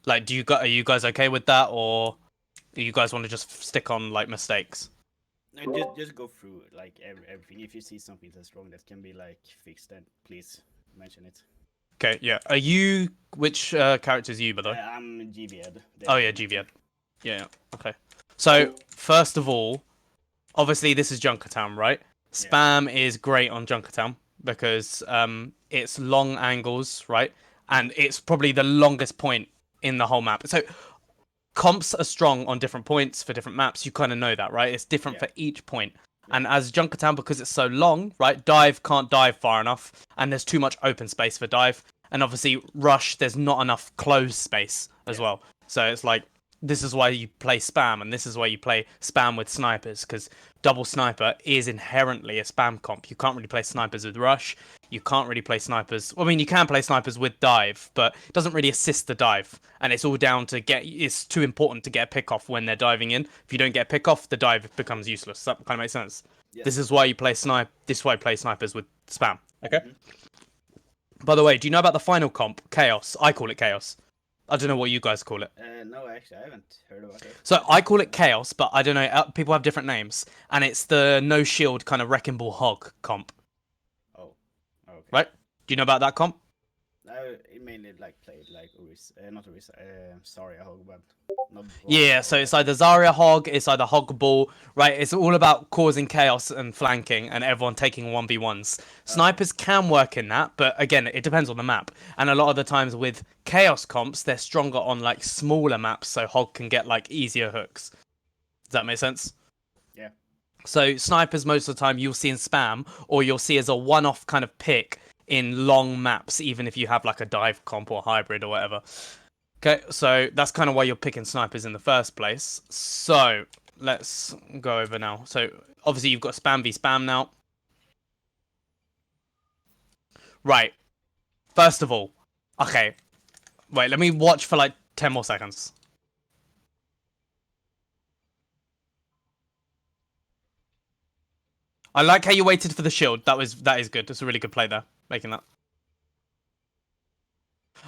Like, are you guys okay with that, or you guys want to just stick on like mistakes? No, just go through like everything. If you see something that's wrong that can be like fixed, then please mention it. Okay, yeah. Which characters are you, by the way? I'm GVed, the Oh yeah, mentor. GVN. Yeah, yeah. Okay. So first of all, obviously this is Junkertown, right? Yeah, Spam is great on Junkertown because it's long angles, right? And it's probably the longest point in the whole map. So comps are strong on different points for different maps. You kind of know that, right? It's different yeah, for each point. yeah, And as Junkertown, because it's so long, right? Dive can't dive far enough, and there's too much open space for dive. And obviously, rush, there's not enough closed space as yeah, well. So it's like this is why you play spam, and this is why you play spam with snipers, because double sniper is inherently a spam comp. You can't really play snipers with rush. You can't really play snipers. Well, I mean, you can play snipers with dive, but it doesn't really assist the dive. And it's all down to it's too important to get a pick off when they're diving in. If you don't get a pick off, the dive becomes useless. That kind of makes sense. This yes. is why you play snipe. This is why you play snipers with spam. Okay. Hmm. By the way, do you know about the final comp, Chaos? I call it Chaos. I don't know what you guys call it. No, actually, I haven't heard about it. So I call it Chaos, but I don't know. People have different names, and it's the no shield kind of wrecking ball hog comp, Oh, okay. right? Do you know about that comp? I mainly like played like not Orisa, sorry, I hog, but not Yeah, Zarya so or it's like either Zarya Hog, it's either Hog Ball, right? It's all about causing chaos and flanking and everyone taking 1v1s. okay. Snipers can work in that, but again, it depends on the map. And a lot of the times with chaos comps, they're stronger on like smaller maps, so Hog can get like easier hooks. Does that make sense? Yeah, So snipers most of the time you'll see in spam, or you'll see as a one-off kind of pick in long maps, even if you have like a dive comp or hybrid or whatever. Okay, so that's kind of why you're picking snipers in the first place. So let's go over now. So obviously you've got spam v spam now. Right. First of all, okay. Wait, let me watch for like 10 more seconds. I like how you waited for the shield. That is good. That's a really good play there, making that.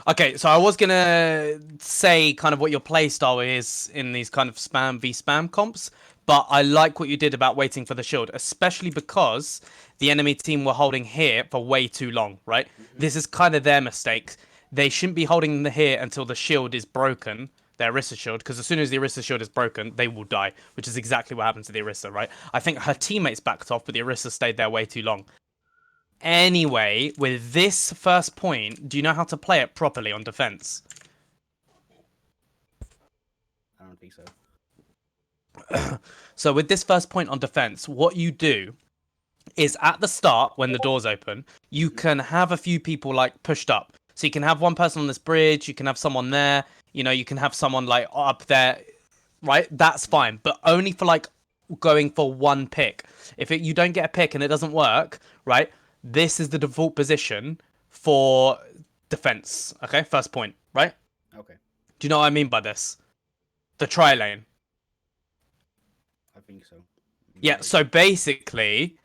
Okay, so I was gonna say kind of what your play style is in these kind of spam v spam comps, but I like what you did about waiting for the shield, especially because the enemy team were holding here for way too long, right? hmm, This is kind of their mistake. They shouldn't be holding the here until the shield is broken, their Orisa shield, because as soon as the Orisa shield is broken, they will die, which is exactly what happened to the Orisa, right? I think her teammates backed off, but the Orisa stayed there way too long. Anyway, with this first point, do you know how to play it properly on defense? I don't think so. So with this first point on defense, what you do is at the start when the doors open, you Hmm. can have a few people like pushed up. So you can have one person on this bridge, you can have someone there, you can have someone like up there, right? That's Yeah, fine, but only for like going for one pick. If you don't get a pick and it doesn't work, right? This is the default position for defense. Okay, first point, right? okay, Do you know what I mean by this? The tri lane. I think so. Yeah, Maybe. so basically,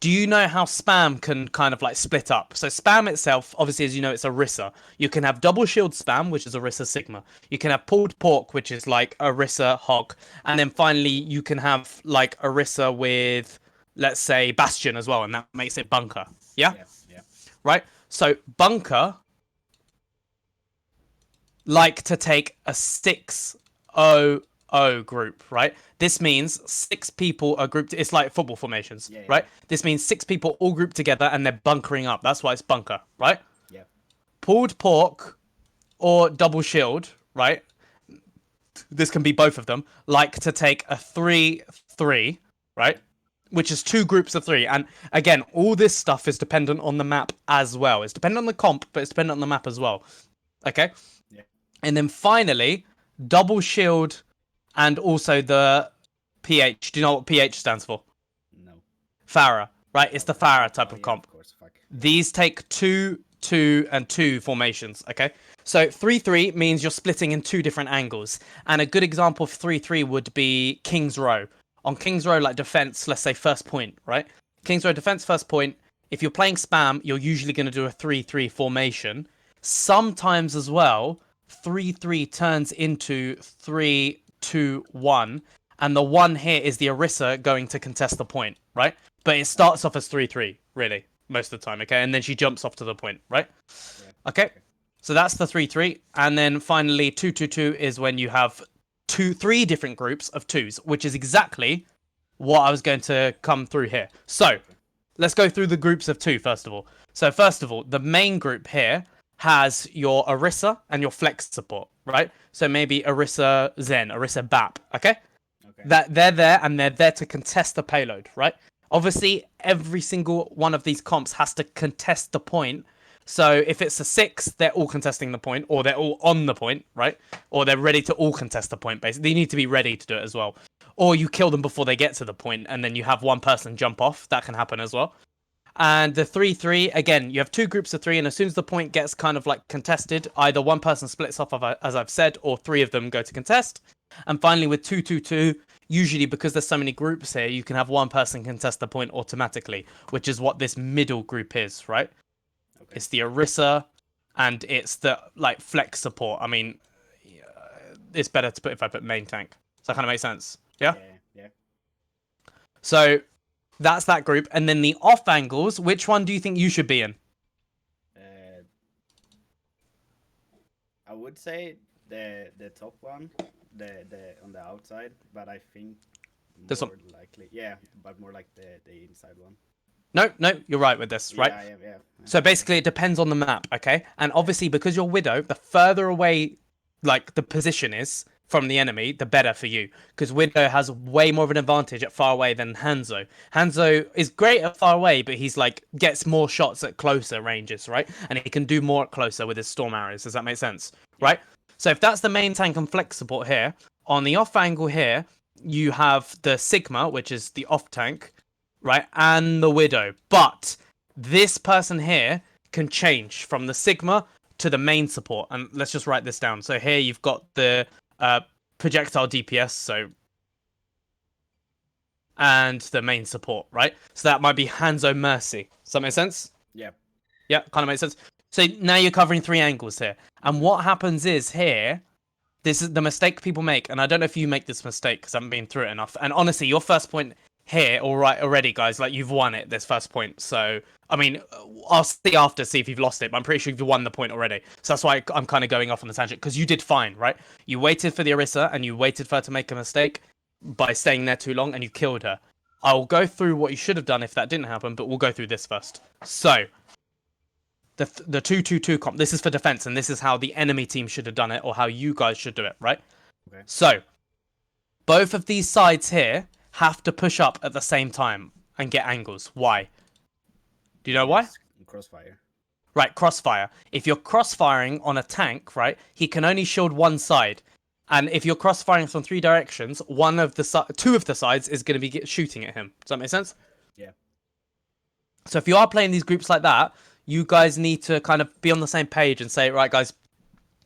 do you know how spam can kind of like split up? So spam itself, obviously, as you know, it's Orisa. You can have double shield spam, which is Orisa Sigma. You can have pulled pork, which is like Orisa Hog. And then finally, you can have like Orisa with, let's say, Bastion as well, and that makes it Bunker. Yeah? Yeah, yeah. Right? So Bunker like to take a 6-0-0 group, right? This means six people are grouped. It's like football formations, Yeah, yeah, right? This means six people all grouped together and they're bunkering up. That's why it's bunker, right? yeah. Pulled pork or double shield, right? This can be both of them. Like to take a 3-3, right? Which is two groups of three. And again, all this stuff is dependent on the map as well. It's dependent on the comp, but it's dependent on the map as well. Okay? Yeah. And then finally, double shield and also the PH. Do you know what PH stands for? No. Farah, right? It's the Okay. Farah type Oh of yeah, comp. of course. Fuck. Yeah. These take 2-2-2 formations, okay? So 3-3 means you're splitting in two different angles. And a good example of 3-3 would be King's Row. On King's Row, like defense, let's say first point, right? Yeah. King's Row defense first point. If you're playing spam, you're usually going to do a 3-3 formation. Sometimes as well, 3-3 turns into 3-2-1, and the 1 here is the Orisa going to contest the point, right? But it starts off as 3-3, really, most of the time, okay? And then she jumps off to the point, right? Yeah. Okay. So that's the 3-3. And then finally 2-2-2 is when you have 3 different groups of 2s, which is exactly what I was going to come through here. So let's go through the groups of 2 first of all. So first of all, the main group here has your Orisa and your flex support, right? So maybe Orisa Zen, Orisa Bap, okay? That they're there and they're there to contest the payload, right? Obviously, every single one of these comps has to contest the point. So if it's a 6, they're all contesting the point, or they're all on the point, right? Or they're ready to all contest the point, basically. They need to be ready to do it as well. Or you kill them before they get to the point, and then you have one person jump off. That can happen as well. And the 3-3, again, you have 2 groups of 3, and as soon as the point gets kind of like contested, either one person splits off, as I've said, or 3 of them go to contest. And finally, with 2-2-2, usually because there's so many groups here, you can have one person contest the point automatically, which is what this middle group is, right? Okay. It's the Orisa, and it's the like flex support. I mean, it's better to put if I put main tank. Does that kind of make sense? Yeah? Yeah. So that's that group. And then the off angles, which one do you think you should be in? I would say the top one, the on the outside, but I think more likely, but more like the inside one. No, you're right with this, right? Yeah. So basically, it depends on the map, okay? And obviously, because you're Widow, the further away, like, the position is from the enemy, the better for you. Because Widow has way more of an advantage at far away than Hanzo. Hanzo is great at far away, but he's, like, gets more shots at closer ranges, right? And he can do more at closer with his Storm Arrows. Does that make sense? Right? So if that's the main tank and flex support here, on the off angle here, you have the Sigma, which is the off tank, right? And the Widow. But this person here can change from the Sigma to the main support. And let's just write this down. So here you've got the projectile DPS, and the main support, right? So that might be Hanzo Mercy. Does that make sense? Yeah. Yeah, kind of makes sense. So now you're covering 3 angles here. And what happens is here, this is the mistake people make. And I don't know if you make this mistake because I haven't been through it enough. And honestly, your first point here, all right, already, guys, like you've won it, this first point. So, I mean, I'll see if you've lost it, but I'm pretty sure you've won the point already. So that's why I'm kind of going off on the tangent, because you did fine, right? You waited for the Orisa and you waited for her to make a mistake by staying there too long and you killed her. I'll go through what you should have done if that didn't happen, but we'll go through this first. So, the 2-2-2 comp, this is for defense, and this is how the enemy team should have done it, or how you guys should do it, right? Okay. So, both of these sides here have to push up at the same time and get angles. Why? Do you know why? Crossfire. Right, crossfire. If you're crossfiring on a tank, right, he can only shield one side. And if you're crossfiring from 3 directions, 2 of the sides is going to be shooting at him. Does that make sense? Yeah. So if you are playing these groups like that, you guys need to kind of be on the same page and say, right, guys,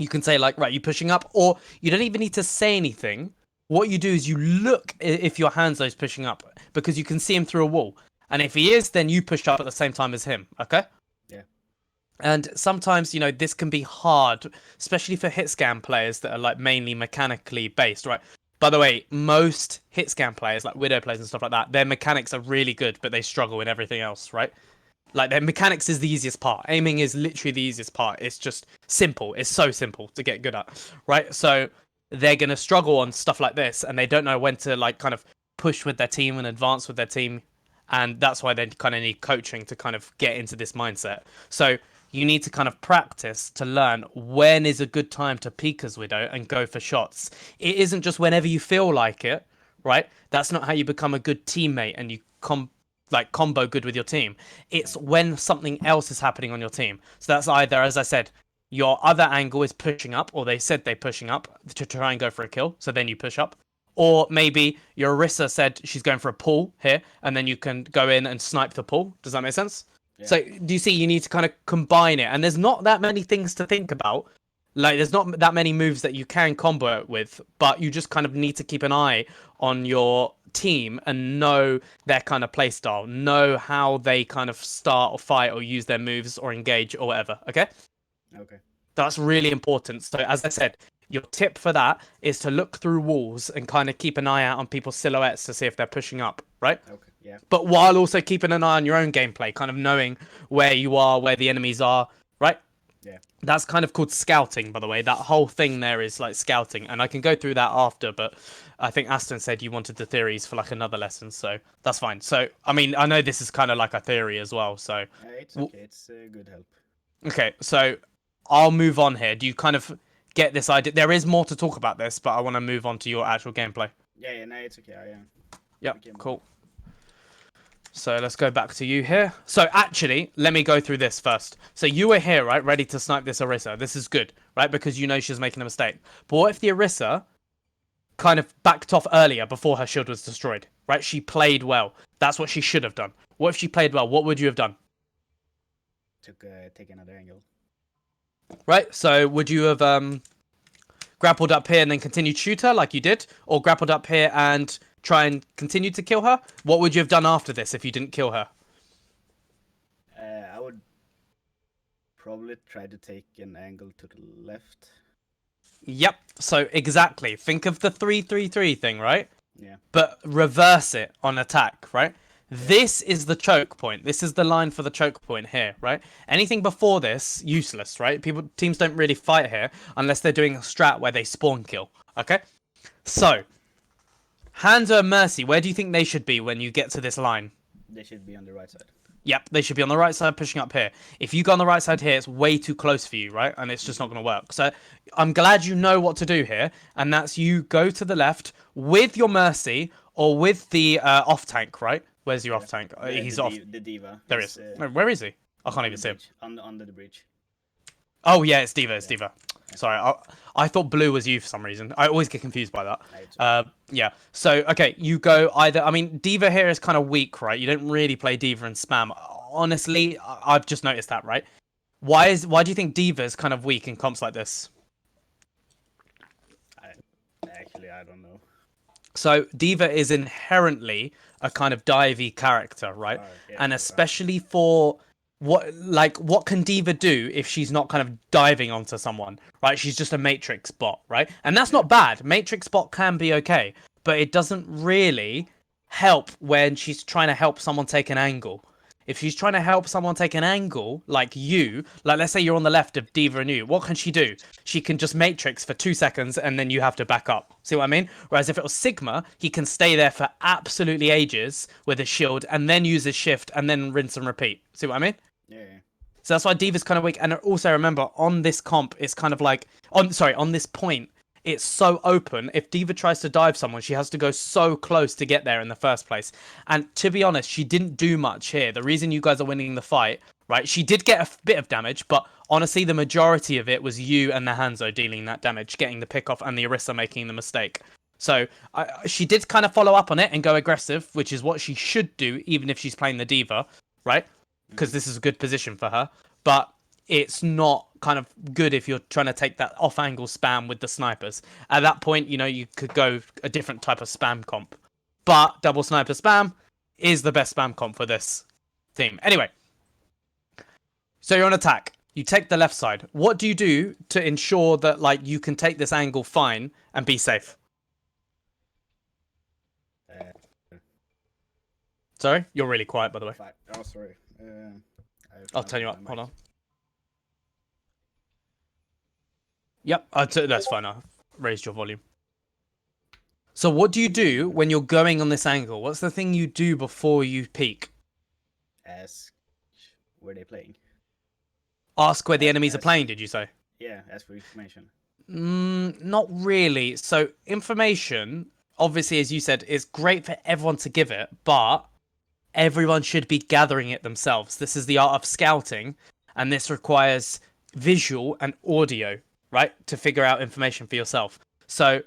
you can say like, right, you're pushing up, or you don't even need to say anything. What you do is you look if your Hanzo's pushing up, because you can see him through a wall. And if he is, then you push up at the same time as him, okay? Yeah. And sometimes, this can be hard, especially for hit scan players that are like mainly mechanically based, right? By the way, most hit scan players, like Widow players and stuff like that, their mechanics are really good, but they struggle in everything else, right? Like, their mechanics is the easiest part. Aiming is literally the easiest part. It's just simple. It's so simple to get good at, right? So they're going to struggle on stuff like this, and they don't know when to, like, kind of push with their team and advance with their team. And that's why they kind of need coaching to kind of get into this mindset. So you need to kind of practice to learn when is a good time to peek as Widow and go for shots. It isn't just whenever you feel like it, right? That's not how you become a good teammate and you combo good with your team. It's when something else is happening on your team. So that's either, as I said, your other angle is pushing up, or they said they're pushing up to try and go for a kill, so then you push up. Or maybe your Orisa said she's going for a pull here, and then you can go in and snipe the pull. Does that make sense? Yeah. So do you see, you need to kind of combine it, and there's not that many things to think about. Like, there's not that many moves that you can combo it with, but you just kind of need to keep an eye on your team and know their kind of play style, know how they kind of start or fight or use their moves or engage or whatever. Okay? Okay. That's really important. So as I said, your tip for that is to look through walls and kind of keep an eye out on people's silhouettes to see if they're pushing up, right? Okay. Yeah. But while also keeping an eye on your own gameplay, kind of knowing where you are, where the enemies are, right? Yeah. That's kind of called scouting, by the way. That whole thing there is like scouting, and I can go through that after, but I think Aston said you wanted the theories for like another lesson, so that's fine. So, I mean, I know this is kind of like a theory as well, so It's okay. It's good help. okay, so I'll move on here. Do you kind of get this idea? There is more to talk about this, but I want to move on to your actual gameplay. Yeah. Yeah. No, it's okay. I am. Yep, cool. So let's go back to you here. So actually, let me go through this first. So you were here, right? Ready to snipe this Orisa. This is good, right? Because you know she's making a mistake. But what if the Orisa kind of backed off earlier before her shield was destroyed, right? She played well. That's what she should have done. What if she played well? What would you have done? Take another angle. Right? So would you have grappled up here and then continued to shoot her like you did? Or grappled up here and try and continue to kill her? What would you have done after this if you didn't kill her? I would probably try to take an angle to the left. Yep. So exactly. Think of the 3-3-3 thing, right? Yeah. But reverse it on attack, right? This is the choke point. This is the line for the choke point here, right? Anything before this, useless, right? Teams don't really fight here unless they're doing a strat where they spawn kill. Okay? So, Hanzo and Mercy, where do you think they should be when you get to this line? They should be on the right side. Yep, they should be on the right side, pushing up here. If you go on the right side here, it's way too close for you, right? And it's just not going to work. So I'm glad you know what to do here, and that's you go to the left with your Mercy or with the off tank, right? Where's your off tank? He's off. The diva. There he is. Where is he? I can't even see him. Under the bridge. Oh yeah, it's Diva. It's Diva. Sorry, I thought blue was you for some reason. I always get confused by that. Yeah. So okay, you go either. I mean, Diva here is kind of weak, right? You don't really play Diva and spam. Honestly, I've just noticed that, right? Why do you think Diva is kind of weak in comps like this? I don't know. So Diva is inherently a kind of divey character, right? And especially for what can Diva do if she's not kind of diving onto someone, right? She's just a Matrix bot, right? And that's not bad. Matrix bot can be okay, but it doesn't really help when she's trying to help someone take an angle. If she's trying to help someone take an angle, like you, like let's say you're on the left of Diva and you, what can she do? She can just Matrix for 2 seconds and then you have to back up. See what I mean? Whereas if it was Sigma, he can stay there for absolutely ages with his shield and then use his shift and then rinse and repeat. See what I mean? Yeah. So that's why Diva's kind of weak. And also remember, on this comp, it's kind of like, on this point, it's so open. If Diva tries to dive someone, she has to go so close to get there in the first place. And to be honest, she didn't do much here. The reason you guys are winning the fight, right? She did get a bit of damage, but honestly, the majority of it was you and the Hanzo dealing that damage, getting the pick off, and the Orisa making the mistake. So she did kind of follow up on it and go aggressive, which is what she should do, even if she's playing the Diva, right? Because this is a good position for her. But it's not kind of good if you're trying to take that off-angle spam with the snipers. At that point, you could go a different type of spam comp. But double sniper spam is the best spam comp for this team. Anyway, so you're on attack. You take the left side. What do you do to ensure that you can take this angle fine and be safe? Sorry? You're really quiet, by the way. Oh, sorry. I'll turn you up. Hold on. Yep, that's fine. I've raised your volume. So what do you do when you're going on this angle? What's the thing you do before you peek? Ask where they're playing. Ask where the enemies are playing, did you say? Yeah, ask for information. Not really. So information, obviously, as you said, is great for everyone to give it, but everyone should be gathering it themselves. This is the art of scouting, and this requires visual and audio, right, to figure out information for yourself. So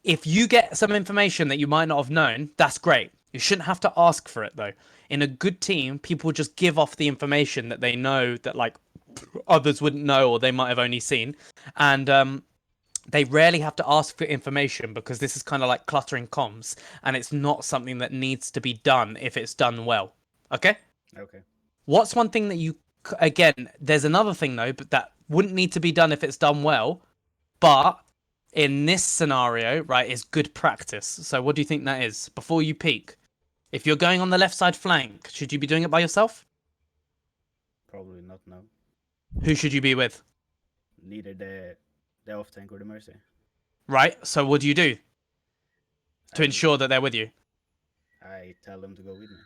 if you get some information that you might not have known, that's great. You shouldn't have to ask for it, though. In a good team, people just give off the information that they know that others wouldn't know or they might have only seen. And they rarely have to ask for information because this is kind of like cluttering comms, and it's not something that needs to be done if it's done well. Okay? Okay. What's one thing that you... Again, there's another thing, though, but that wouldn't need to be done if it's done well, but in this scenario, right, is good practice. So what do you think that is? Before you peek, if you're going on the left side flank, should you be doing it by yourself? Probably not. No. Who should you be with? Neither the off tank or the mercy. Right. So what do you do to ensure that they're with you? I tell them to go with me.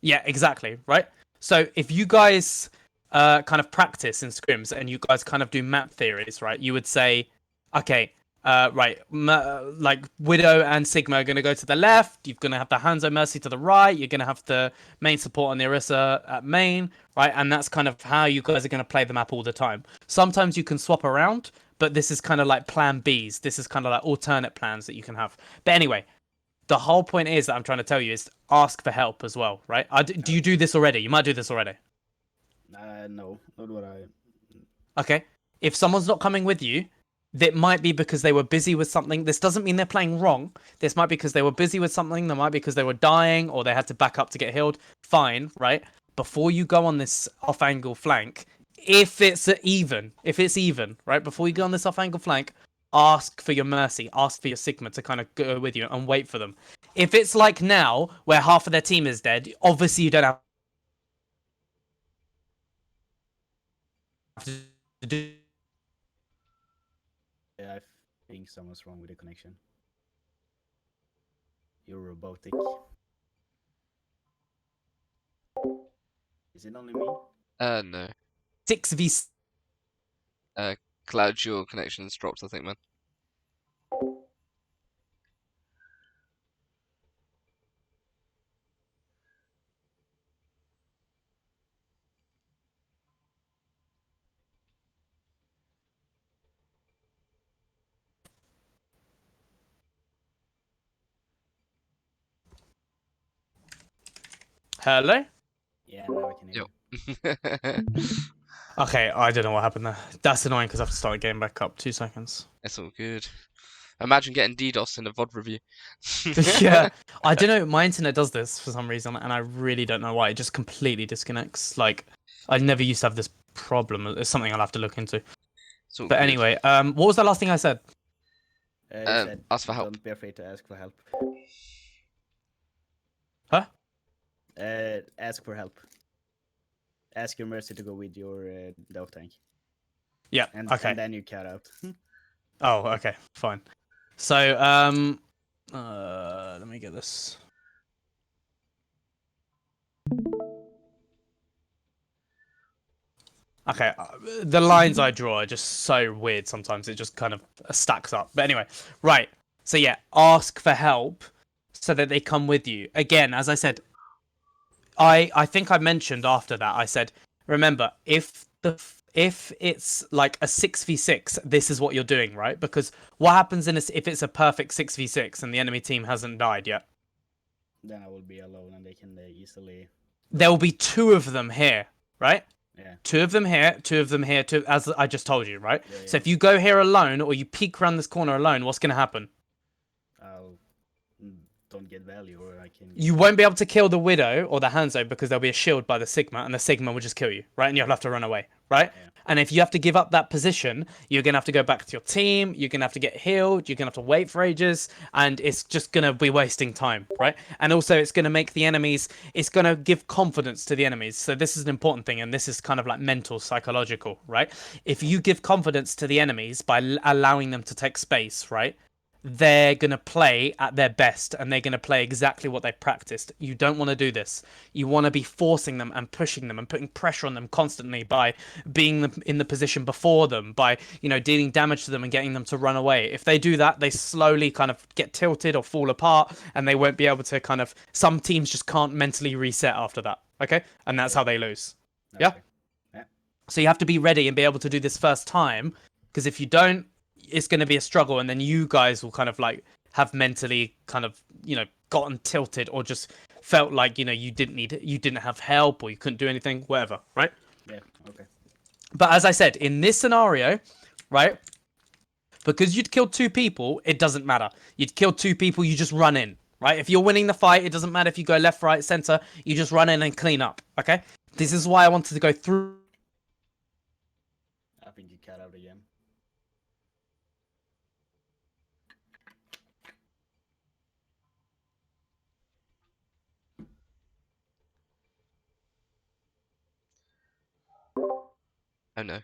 Yeah, exactly. Right. So if you guys kind of practice in scrims and you guys kind of do map theories, right? You would say, okay, right, like Widow and Sigma are going to go to the left. You're going to have the Hanzo Mercy to the right. You're going to have the main support on the Orisa at main, right? And that's kind of how you guys are going to play the map all the time. Sometimes you can swap around, but this is kind of like plan Bs. This is kind of like alternate plans that you can have. But anyway, the whole point is that I'm trying to tell you is ask for help as well, right? Do you do this already? You might do this already. No, not what I. Okay. If someone's not coming with you, that might be because they were busy with something. This doesn't mean they're playing wrong. This might be because they were busy with something. There might be because they were dying or they had to back up to get healed. Fine, right? Before you go on this off angle flank, if it's even, right? Before you go on this off angle flank, ask for your mercy, ask for your Sigma to kind of go with you and wait for them. If it's like now, where half of their team is dead, obviously you don't have to do. Yeah, I think someone's wrong with the connection. You're robotic. Is it only me? No. 6v. Cloud, your connection's dropped, I think, man. Hello? Yeah, now I can hear Yep. you. Okay, I don't know what happened there. That's annoying because I have to start the game back up. 2 seconds. It's all good. Imagine getting DDoS in a VOD review. Yeah, I don't know. My internet does this for some reason, and I really don't know why. It just completely disconnects. Like, I never used to have this problem. It's something I'll have to look into. It's all But good. anyway, what was the last thing I said? You said, ask for help. Don't be afraid to ask for help. Huh? Ask for help. Ask your mercy to go with your dove tank. Yeah. And, Okay. and then you cut out. Oh, okay, fine. So, let me get this. Okay, the lines I draw are just so weird sometimes. It just kind of stacks up. But anyway, right. So yeah, ask for help so that they come with you. Again, as I said, I think I mentioned after that, I said, remember, if it's like a 6v6, this is what you're doing, right? Because what happens if it's a perfect 6v6 and the enemy team hasn't died yet? Then I will be alone and they can easily... There will be 2 of them here, right? Yeah. 2 of them here, 2 of them here, 2, as I just told you, right? Yeah, So if you go here alone or you peek around this corner alone, what's going to happen? I'll don't get value or I can... You won't be able to kill the Widow or the Hanzo because there'll be a shield by the Sigma and the Sigma will just kill you, right? And you'll have to run away, right? Yeah. And if you have to give up that position, you're going to have to go back to your team, you're going to have to get healed, you're going to have to wait for ages, and it's just going to be wasting time, right? And also it's going to make the enemies, it's going to give confidence to the enemies. So this is an important thing, and this is kind of like mental, psychological, right? If you give confidence to the enemies by allowing them to take space, right? They're going to play at their best and they're going to play exactly what they practiced. You don't want to do this. You want to be forcing them and pushing them and putting pressure on them constantly by being in the position before them, by, you know, dealing damage to them and getting them to run away. If they do that, they slowly kind of get tilted or fall apart and they won't be able to kind of, some teams just can't mentally reset after that. Okay. And that's how they lose. Okay. Yeah. So you have to be ready and be able to do this first time, because if you don't, it's going to be a struggle, and then you guys will kind of like have mentally kind of, you know, gotten tilted or just felt like, you know, you didn't have help or you couldn't do anything, whatever, right? Yeah, okay. But as I said, in this scenario, right, because you'd killed 2 people, it doesn't matter. You'd killed 2 people, you just run in, right? If you're winning the fight, it doesn't matter if you go left, right, center, you just run in and clean up, okay? This is why I wanted to go through think you cut out again. Oh no.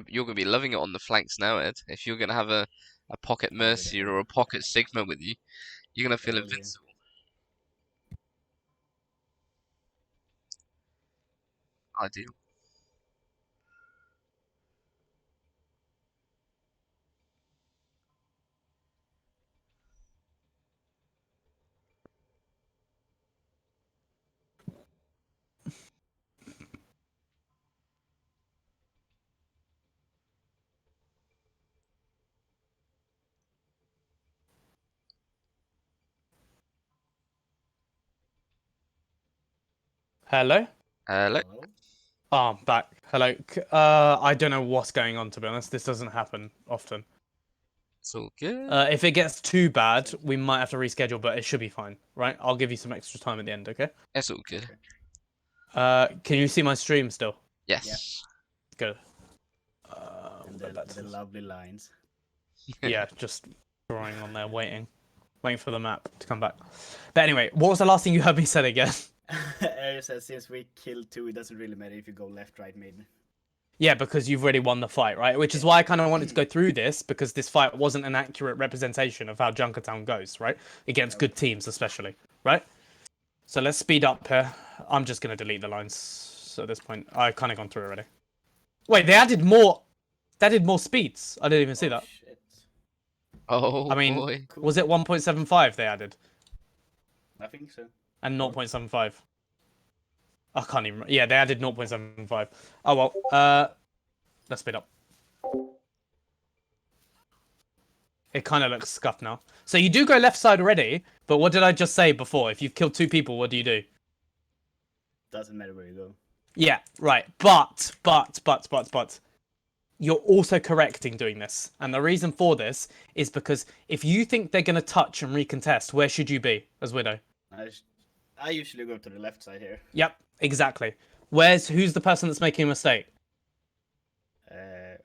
You're gonna be loving it on the flanks now, Ed. If you're gonna have a pocket Oh, Mercier or a pocket Sigma with you, you're gonna feel hell yeah. invincible. Ideal. Hello? Hello. Hello? Oh, I'm back. Hello. I don't know what's going on, to be honest. This doesn't happen often. It's all good. If it gets too bad, we might have to reschedule, but it should be fine, right? I'll give you some extra time at the end, okay? It's all good. Can you see my stream still? Yes. Good. And Go back to the this. lovely lines. Yeah, just drawing on there, waiting for the map to come back. But anyway, what was the last thing you heard me say again? I said since we killed 2, it doesn't really matter if you go left, right, mid. Yeah, because you've already won the fight, right? Which is why I kind of wanted to go through this, because this fight wasn't an accurate representation of how Junkertown goes, right? Against good teams, especially, right? So let's speed up here. I'm just going to delete the lines. So at this point, I've kind of gone through already. Wait, they added more. They added more speeds. I didn't even see Oh, that. shit. Oh I mean, boy. Cool. was it 1.75 they added? I think so. And 0.75? I can't even. Yeah, they added 0.75. Oh well. Let's speed up. It kind of looks scuffed now. So you do go left side already, but what did I just say before? If you've killed 2 people, what do you do? Doesn't matter where you go. Yeah, right. But. You're also correct in doing this. And the reason for this is because if you think they're going to touch and recontest, where should you be as Widow? I usually go to the left side here. Yep, exactly. Who's the person that's making a mistake? The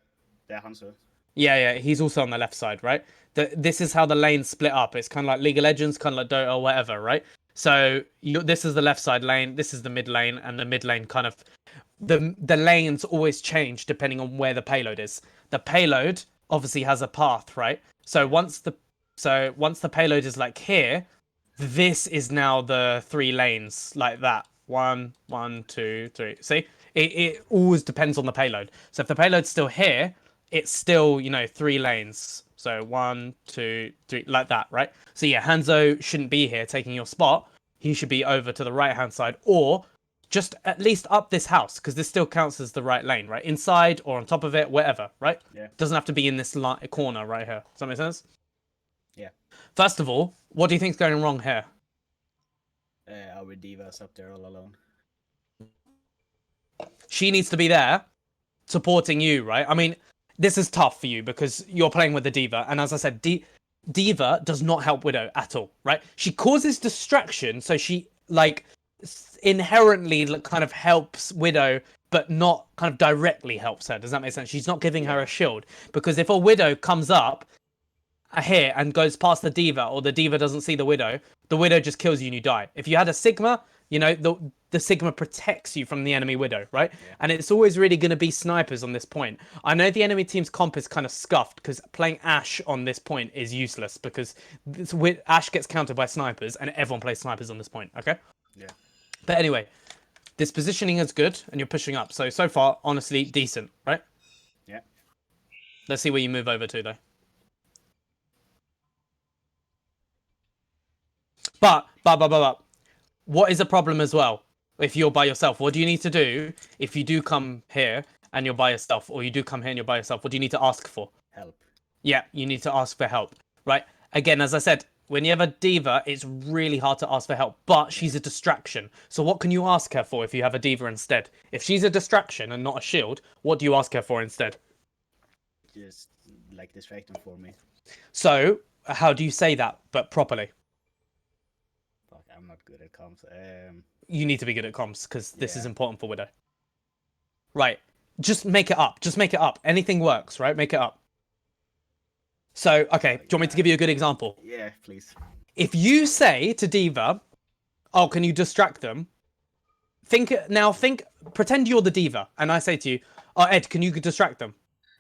Hanzo. Yeah, he's also on the left side, right? This is how the lanes split up. It's kind of like League of Legends, kind of like Dota or whatever, right? So this is the left side lane, this is the mid lane, and the mid lane kind of the lanes always change depending on where the payload is. The payload obviously has a path, right? So once the payload is like here, this is now the 3 lanes like that. 1, 1, 2, 3. See, it always depends on the payload. So if the payload's still here, it's still 3 lanes. So 1, 2, 3, like that, right? So yeah, Hanzo shouldn't be here taking your spot. He should be over to the right hand side, or just at least up this house, because this still counts as the right lane, right? Inside or on top of it, whatever, right? Yeah. Doesn't have to be in this corner right here. Does that make sense? Yeah. First of all, what do you think's going wrong here? Our Diva's up there all alone. She needs to be there supporting you, right? I mean, this is tough for you because you're playing with the Diva, and as I said, Diva does not help Widow at all, right? She causes distraction, so she inherently kind of helps Widow, but not kind of directly helps her. Does that make sense? She's not giving her a shield, because if a Widow comes up here and goes past the Diva, or the Diva doesn't see the Widow just kills you and you die. If you had a Sigma, the Sigma protects you from the enemy Widow, right? Yeah. And it's always really going to be snipers on this point. I know the enemy team's comp is kind of scuffed because playing Ashe on this point is useless, because Ashe gets countered by snipers and everyone plays snipers on this point, okay? Yeah. But anyway, this positioning is good and you're pushing up. So far, honestly, decent, right? Yeah. Let's see where you move over to, though. But what is a problem as well? If you're by yourself, what do you need to do if you do come here and you're by yourself, or you do come here and you're by yourself? What do you need to ask for? Help. Yeah, you need to ask for help, right? Again, as I said, when you have a diva, it's really hard to ask for help, but she's a distraction. So what can you ask her for if you have a diva instead? If she's a distraction and not a shield, what do you ask her for instead? Just like distract them for me. So how do you say that, but properly? Fuck, I'm not good at comms. You need to be good at comms, because this is Yeah. important for Widow. Right. Just make it up. Just make it up. Anything works, right? Make it up. So, okay, do you want me to give you a good example? Yeah, please. If you say to Diva, oh, can you distract them? Pretend you're the Diva, and I say to you, oh, Ed, can you distract them?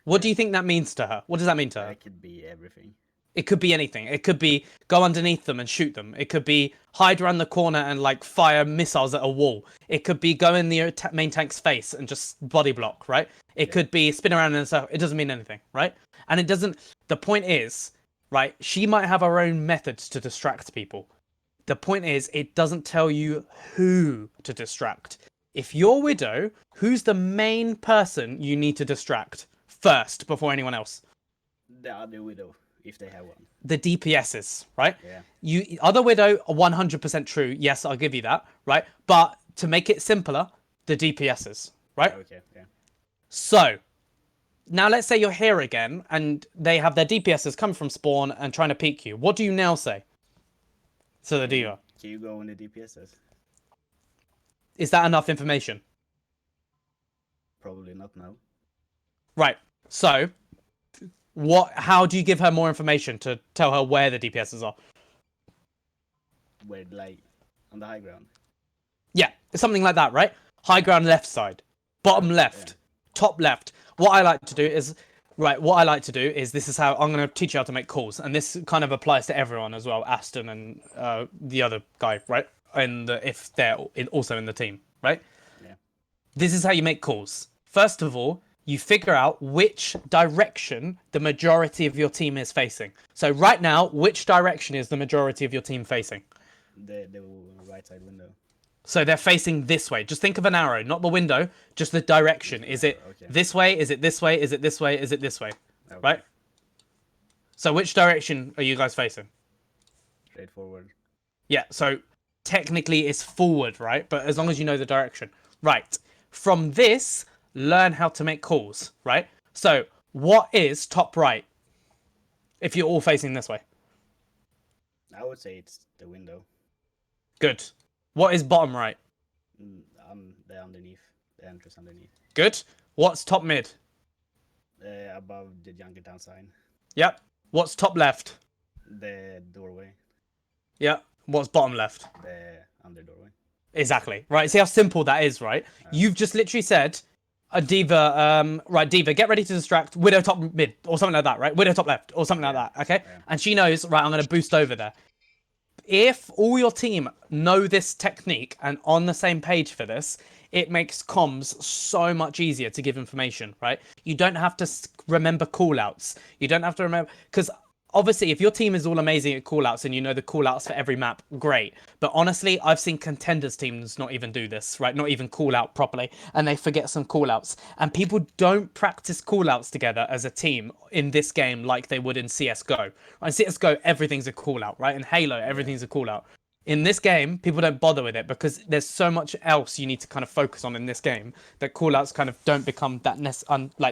What do you think that means to her? What does that mean to her? That could be everything. It could be anything. It could be go underneath them and shoot them. It could be hide around the corner and like fire missiles at a wall. It could be go in the main tank's face and just body block, right? It could be spin around and stuff. It doesn't mean anything, right? And it doesn't. The point is, right? She might have her own methods to distract people. The point is, it doesn't tell you who to distract. If you're Widow, who's the main person you need to distract first before anyone else? The other Widow, if they have one. The DPSs, right? Yeah. You other Widow are 100% true. Yes, I'll give you that, right? But to make it simpler, the DPSs, right? Okay, yeah. So now let's say you're here again and they have their DPSs come from spawn and trying to peek you. What do you now say to the diva? Can you go on the DPSs? Is that enough information? Probably not now. Right. So how do you give her more information to tell her where the DPSs are? Where, like, on the high ground. Yeah, something like that, right? High ground left side, bottom left, top left. What I like to do is this is how I'm going to teach you how to make calls, and this kind of applies to everyone as well, Aston and the other guy, right? And if they're also in the team, right? Yeah. This is how you make calls. First of all, you figure out which direction the majority of your team is facing. So right now, which direction is the majority of your team facing? The right side window. So they're facing this way. Just think of an arrow, not the window, just the direction. Is it this way? Is it this way? Is it this way? Is it this way? Okay. Right? So which direction are you guys facing? Straight forward. Yeah, so technically it's forward, right? But as long as you know the direction. Right. From this, learn how to make calls, right? So what is top right if you're all facing this way? I would say it's the window. Good. What is bottom right? The underneath. The entrance underneath. Good. What's top mid? Above the Junkertown sign. Yep. What's top left? The doorway. Yep. What's bottom left? The under doorway. Exactly. Right. See how simple that is, right? You've just literally said a diva, right, diva, get ready to distract, Widow top mid, or something like that, right? Widow top left, or something like that, okay? Yeah. And she knows, right, I'm going to boost over there. If all your team know this technique and on the same page for this, it makes comms so much easier to give information, right? You don't have to remember callouts. You don't have to remember, because obviously if your team is all amazing at callouts and you know the callouts for every map, great. But honestly, I've seen contenders teams not even do this, right? Not even call out properly, and they forget some callouts. And people don't practice callouts together as a team in this game like they would in CSGO. In CSGO, everything's a callout, right? In Halo, everything's a callout. In this game, people don't bother with it because there's so much else you need to kind of focus on in this game that callouts kind of don't become that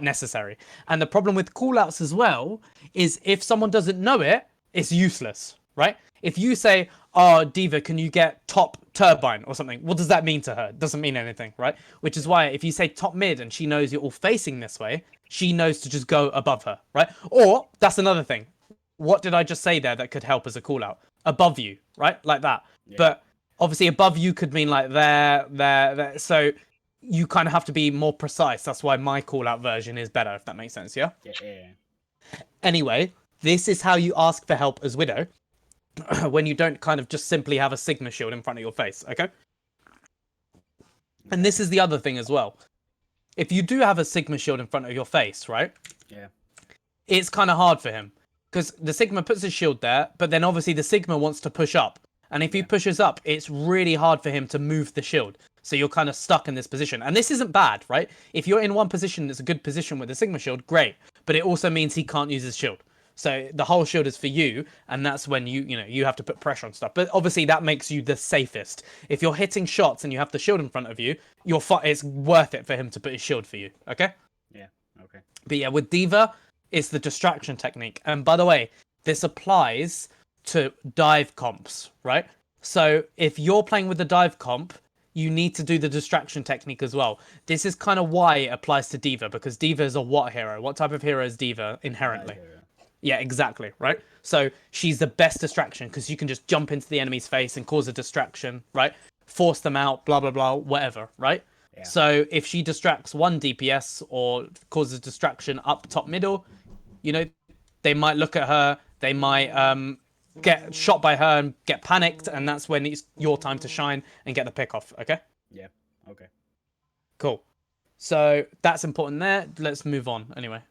necessary. And the problem with callouts as well is if someone doesn't know it, it's useless, right? If you say, oh, Diva, can you get top turbine or something? What does that mean to her? It doesn't mean anything, right? Which is why if you say top mid and she knows you're all facing this way, she knows to just go above her, right? Or that's another thing. What did I just say there that could help as a callout? Above you, right? Like that. Yeah. But obviously above you could mean like there. So you kind of have to be more precise. That's why my callout version is better, if that makes sense, yeah? Yeah. Anyway, this is how you ask for help as Widow when you don't kind of just simply have a Sigma shield in front of your face, okay? And this is the other thing as well. If you do have a Sigma shield in front of your face, right? Yeah. It's kind of hard for him. Because the Sigma puts his shield there, but then obviously the Sigma wants to push up. And if he pushes up, it's really hard for him to move the shield. So you're kind of stuck in this position. And this isn't bad, right? If you're in one position that's a good position with the Sigma shield, great. But it also means he can't use his shield. So the whole shield is for you, and that's when you have to put pressure on stuff. But obviously that makes you the safest. If you're hitting shots and you have the shield in front of you, it's worth it for him to put his shield for you. Okay? Yeah. Okay. But yeah, with D.Va, it's the distraction technique. And by the way, this applies to dive comps, right? So if you're playing with the dive comp, you need to do the distraction technique as well. This is kind of why it applies to D.Va, because D.Va is a what hero? What type of hero is D.Va inherently? Yeah, exactly, right? So she's the best distraction because you can just jump into the enemy's face and cause a distraction, right? Force them out, blah, blah, blah, whatever, right? Yeah. So if she distracts one DPS or causes distraction up top middle, they might look at her, they might get shot by her and get panicked, and that's when it's your time to shine and get the pick off, okay? Yeah, okay. Cool. So that's important there. Let's move on anyway.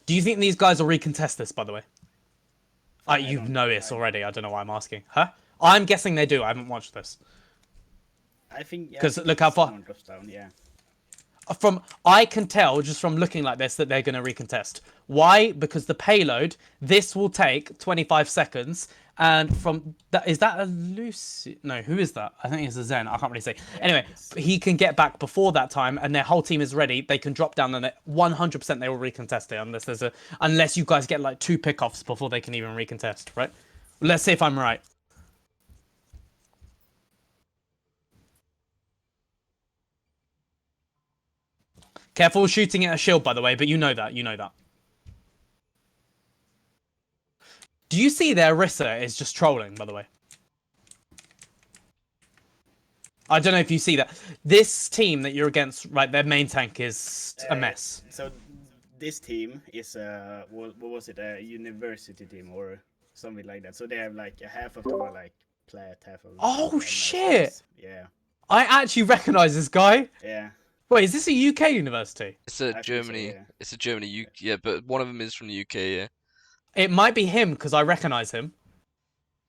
Do you think these guys will recontest this, by the way? You know this already. I don't know why I'm asking. Huh? I'm guessing they do. I haven't watched this. I think... Because look how far... Down, yeah. I can tell just from looking like this that they're going to recontest. Why? Because the payload, this will take 25 seconds. And from that, is that a Lucy? No, who is that? I think it's a Zen. I can't really say. Anyway, he can get back before that time, and their whole team is ready. They can drop down, and 100% they will recontest it unless you guys get like 2 pickoffs before they can even recontest, right? Let's see if I'm right. Careful shooting at a shield, by the way, but you know that. Do you see their Orisa is just trolling, by the way? I don't know if you see that. This team that you're against, right, their main tank is a mess. So this team is, what was it, a university team or something like that. So they have like half of them are like plat, half of them. Oh, shit! Yeah. I actually recognize this guy. Yeah. Wait, is this a UK university? It's a Germany. So, yeah. It's a Germany. Yeah, but one of them is from the UK. Yeah. It might be him because I recognize him.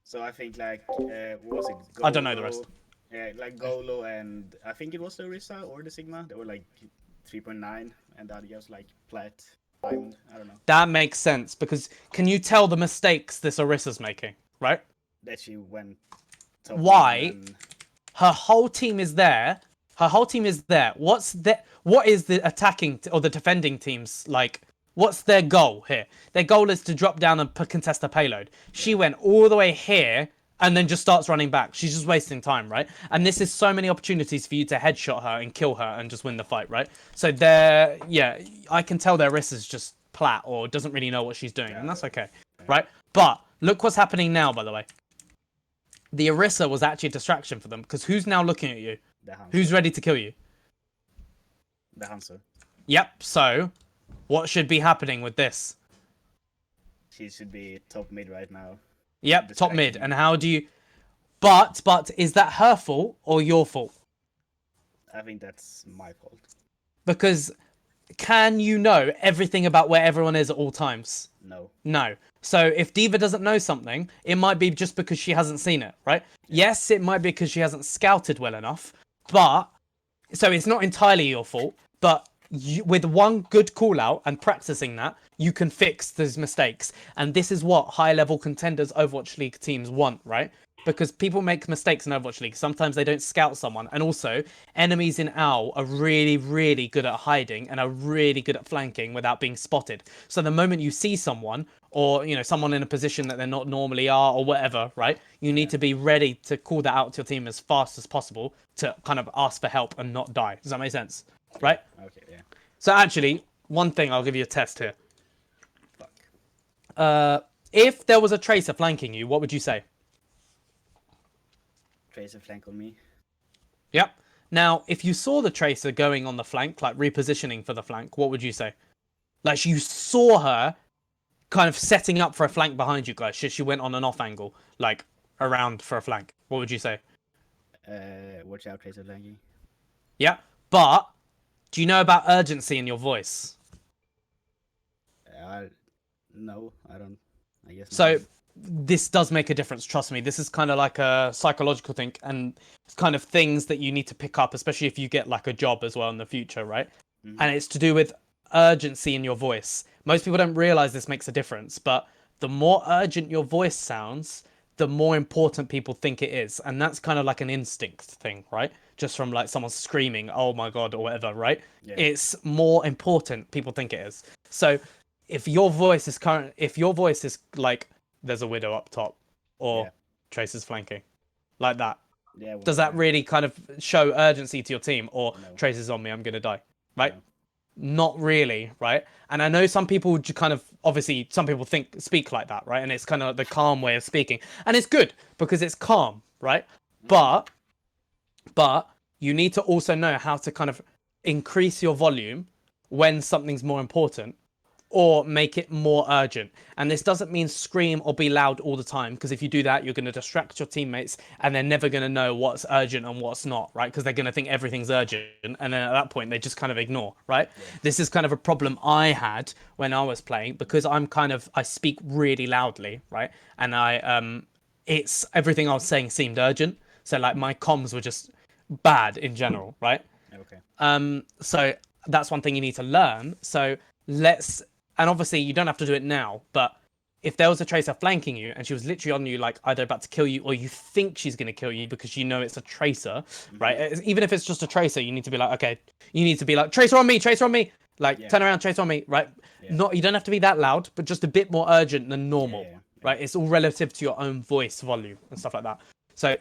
So I think like what was it? I don't know the rest. Yeah, like Golo and I think it was the Orisa or the Sigma. They were like 3.9, and that was like plat, diamond. I don't know. That makes sense because can you tell the mistakes this Orisa's making, right? That she went. Why? Her whole team is there. What is the attacking or the defending teams like? What's their goal here? Their goal is to drop down and contest the payload. She went all the way here and then just starts running back. She's just wasting time, right? And this is so many opportunities for you to headshot her and kill her and just win the fight, right? So I can tell their wrist is just plat or doesn't really know what she's doing, and that's okay, right? But look what's happening now, by the way. The Orisa was actually a distraction for them because who's now looking at you? Who's ready to kill you? The Hanzo. Yep, so what should be happening with this? She should be top mid right now. Yep, top mid. And how do you... But is that her fault or your fault? I think that's my fault. Because can you know everything about where everyone is at all times? No. No. So if D.Va doesn't know something, it might be just because she hasn't seen it, right? Yeah. Yes, it might be because she hasn't scouted well enough. But... So it's not entirely your fault, but... with one good call out and practicing that, you can fix those mistakes. And this is what high-level contenders Overwatch League teams want, right? Because people make mistakes in Overwatch League. Sometimes they don't scout someone. And also, enemies in OWL are really, really good at hiding and are really good at flanking without being spotted. So the moment you see someone, or someone in a position that they're not normally are, or whatever, right? You need to be ready to call that out to your team as fast as possible to kind of ask for help and not die. Does that make sense? Right? Okay, yeah. So actually, one thing, I'll give you a test here. Fuck. If there was a Tracer flanking you, what would you say? Tracer flank on me. Yep. Now, if you saw the Tracer going on the flank, like repositioning for the flank, what would you say? Like you saw her kind of setting up for a flank behind you guys. She went on an off angle, like around for a flank. What would you say? Watch out, Tracer flanking. Yeah, but... Do you know about urgency in your voice? No, I don't. I guess so not. this does make a difference. Trust me. This is kind of like a psychological thing, and it's kind of things that you need to pick up, especially if you get like a job as well in the future, right? And it's to do with urgency in your voice. Most people don't realize this makes a difference, but the more urgent your voice sounds, the more important people think it is. And that's kind of like an instinct thing, right? Just from like someone screaming, oh my God, or whatever, right? Yeah. It's more important people think it is. So if your voice is like, there's a widow up top, or Yeah. Trace is flanking, like that. Yeah. Does that really kind of show urgency to your team? Or No. Trace is on me, I'm going to die, right? No. Not really, right? And I know some people kind of, obviously, some people speak like that, right? And it's kind of the calm way of speaking. And it's good because it's calm, right? But you need to also know how to kind of increase your volume when something's more important, or make it more urgent. And this doesn't mean scream or be loud all the time, because if you do that, you're going to distract your teammates and they're never going to know what's urgent and what's not, right? Because they're going to think everything's urgent, and then at that point they just kind of ignore, right? Yeah. This is kind of a problem I had when I was playing, because I speak really loudly, right? And it's everything I was saying seemed urgent, so like my comms were just bad in general, right? Okay. So that's one thing you need to learn. So and obviously you don't have to do it now, but if there was a tracer flanking you and she was literally on you, like either about to kill you or you think she's going to kill you because you know it's a tracer, right? Even if it's just a tracer, you need to be like, okay, you need to be like, tracer on me, like turn around, tracer on me, right? Yeah. You don't have to be that loud, but just a bit more urgent than normal, Yeah. right? It's all relative to your own voice volume and stuff like that. So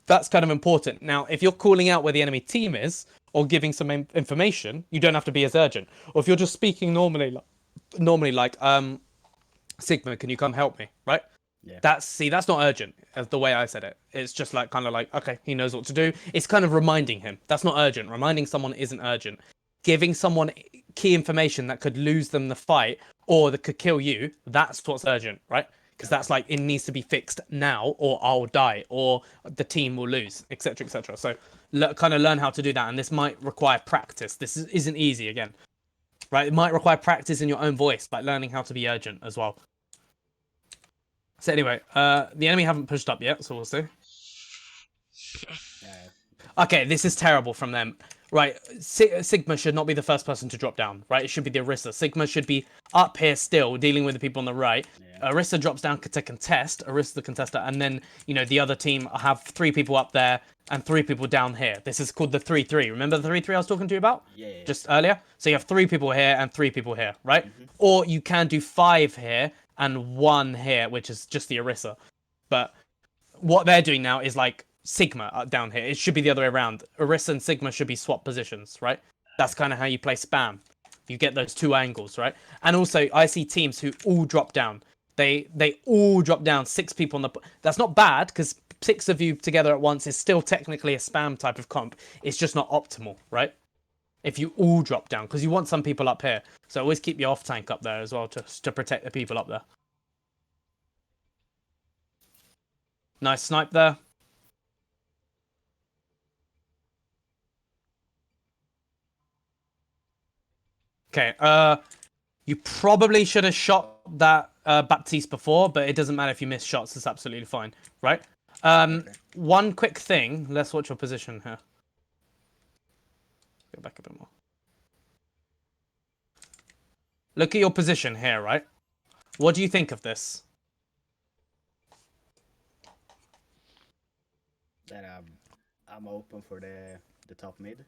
that's kind of important. Now, if you're calling out where the enemy team is or giving some information, you don't have to be as urgent. Or if you're just speaking normally like, Sigma, can you come help me, right? Yeah. That's not urgent, as the way I said it. It's just like kind of like, okay, he knows what to do. It's kind of reminding him. That's not urgent. Reminding someone isn't urgent. Giving someone key information that could lose them the fight or that could kill you, that's what's urgent, right? Because that's like, it needs to be fixed now or I'll die or the team will lose, etc., etc. So kind of learn how to do that, and this might require practice. This isn't easy, again, right? It might require practice in your own voice, like learning how to be urgent as well. So anyway, the enemy haven't pushed up yet, so we'll see. Okay, this is terrible from them. Right, Sigma should not be the first person to drop down, right? It should be the Orisa. Sigma should be up here still, dealing with the people on the right. Yeah. Orisa drops down to contest, Orisa the contester, and then, the other team have 3 people up there and 3 people down here. This is called the 3-3. Remember the 3-3 I was talking to you about? Yeah. Just earlier? So you have 3 people here and 3 people here, right? Or you can do 5 here and 1 here, which is just the Orisa. But what they're doing now is like Sigma down here. It should be the other way around. Orisa and Sigma should be swap positions, right? That's kind of how you play spam. You get those 2 angles, right? And also, I see teams who all drop down. They all drop down, 6 people on the... That's not bad, because 6 of you together at once is still technically a spam type of comp. It's just not optimal, right? If you all drop down, because you want some people up here. So always keep your off-tank up there as well, to protect the people up there. Nice snipe there. Okay, you probably should have shot that Baptiste before, but it doesn't matter if you miss shots. It's absolutely fine, right? Okay. One quick thing. Let's watch your position here. Go back a bit more. Look at your position here, right? What do you think of this? That I'm open for the top mid.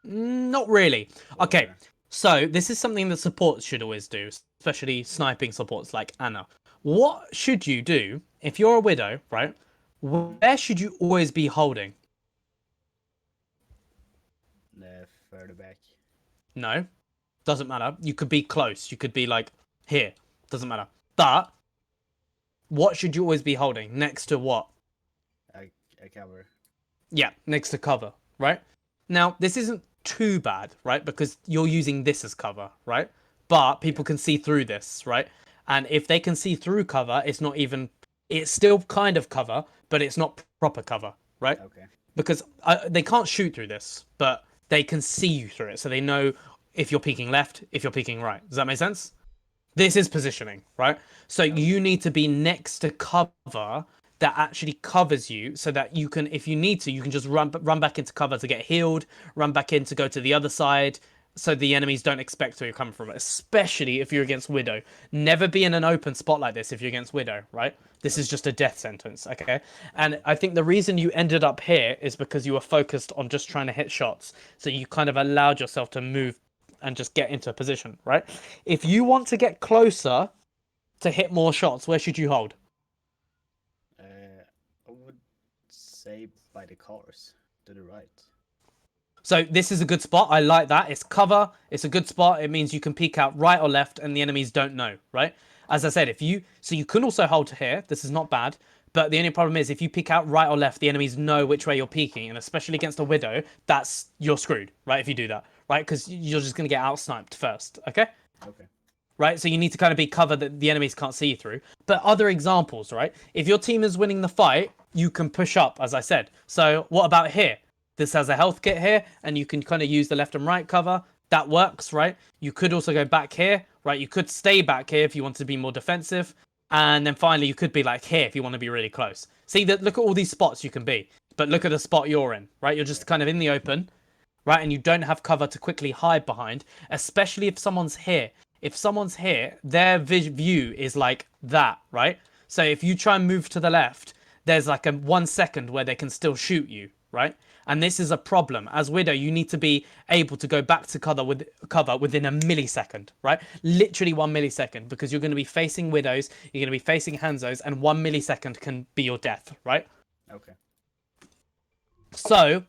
Not really. Okay, Or- so this is something that supports should always do, especially sniping supports like Anna. What should you do if you're a widow, right? Where should you always be holding? The further back. No, doesn't matter. You could be close. You could be like here. Doesn't matter. But what should you always be holding? Next to what? I cover. Yeah, next to cover, right? Now, this isn't too bad, right? Because you're using this as cover, right? But people can see through this, right? And if they can see through cover, it's still kind of cover, but it's not proper cover, right? Okay. Because they can't shoot through this, but they can see you through it. So they know if you're peeking left, if you're peeking right. Does that make sense? This is positioning, right? So you need to be next to cover that actually covers you, so that you can, if you need to, you can just run back into cover to get healed, run back in to go to the other side, so the enemies don't expect where you're coming from. Especially if you're against Widow. Never be in an open spot like this if you're against Widow, right? This is just a death sentence, okay? And I think the reason you ended up here is because you were focused on just trying to hit shots. So you kind of allowed yourself to move and just get into a position, right? If you want to get closer to hit more shots, where should you hold? I would say by the cars to the right. So this is a good spot. I like that. It's cover. It's a good spot. It means you can peek out right or left and the enemies don't know, right? As I said, so you can also hold here. This is not bad. But the only problem is if you peek out right or left, the enemies know which way you're peeking. And especially against a Widow, you're screwed, right? If you do that, right? Because you're just going to get out sniped first, okay? Okay. Right? So you need to kind of be covered that the enemies can't see you through. But other examples, right? If your team is winning the fight, you can push up, as I said. So what about here? This has a health kit here, and you can kind of use the left and right cover. That works, right? You could also go back here, right? You could stay back here if you want to be more defensive. And then finally, you could be like here if you want to be really close. See, look at all these spots you can be. But look at the spot you're in, right? You're just kind of in the open, right? And you don't have cover to quickly hide behind, especially if someone's here. If someone's here, their view is like that, right? So if you try and move to the left, there's like a 1 second where they can still shoot you, right? And this is a problem. As Widow, you need to be able to go back to cover within a millisecond, right? Literally 1 millisecond, because you're going to be facing Widows, you're going to be facing Hanzos, and 1 millisecond can be your death, right? Okay. So,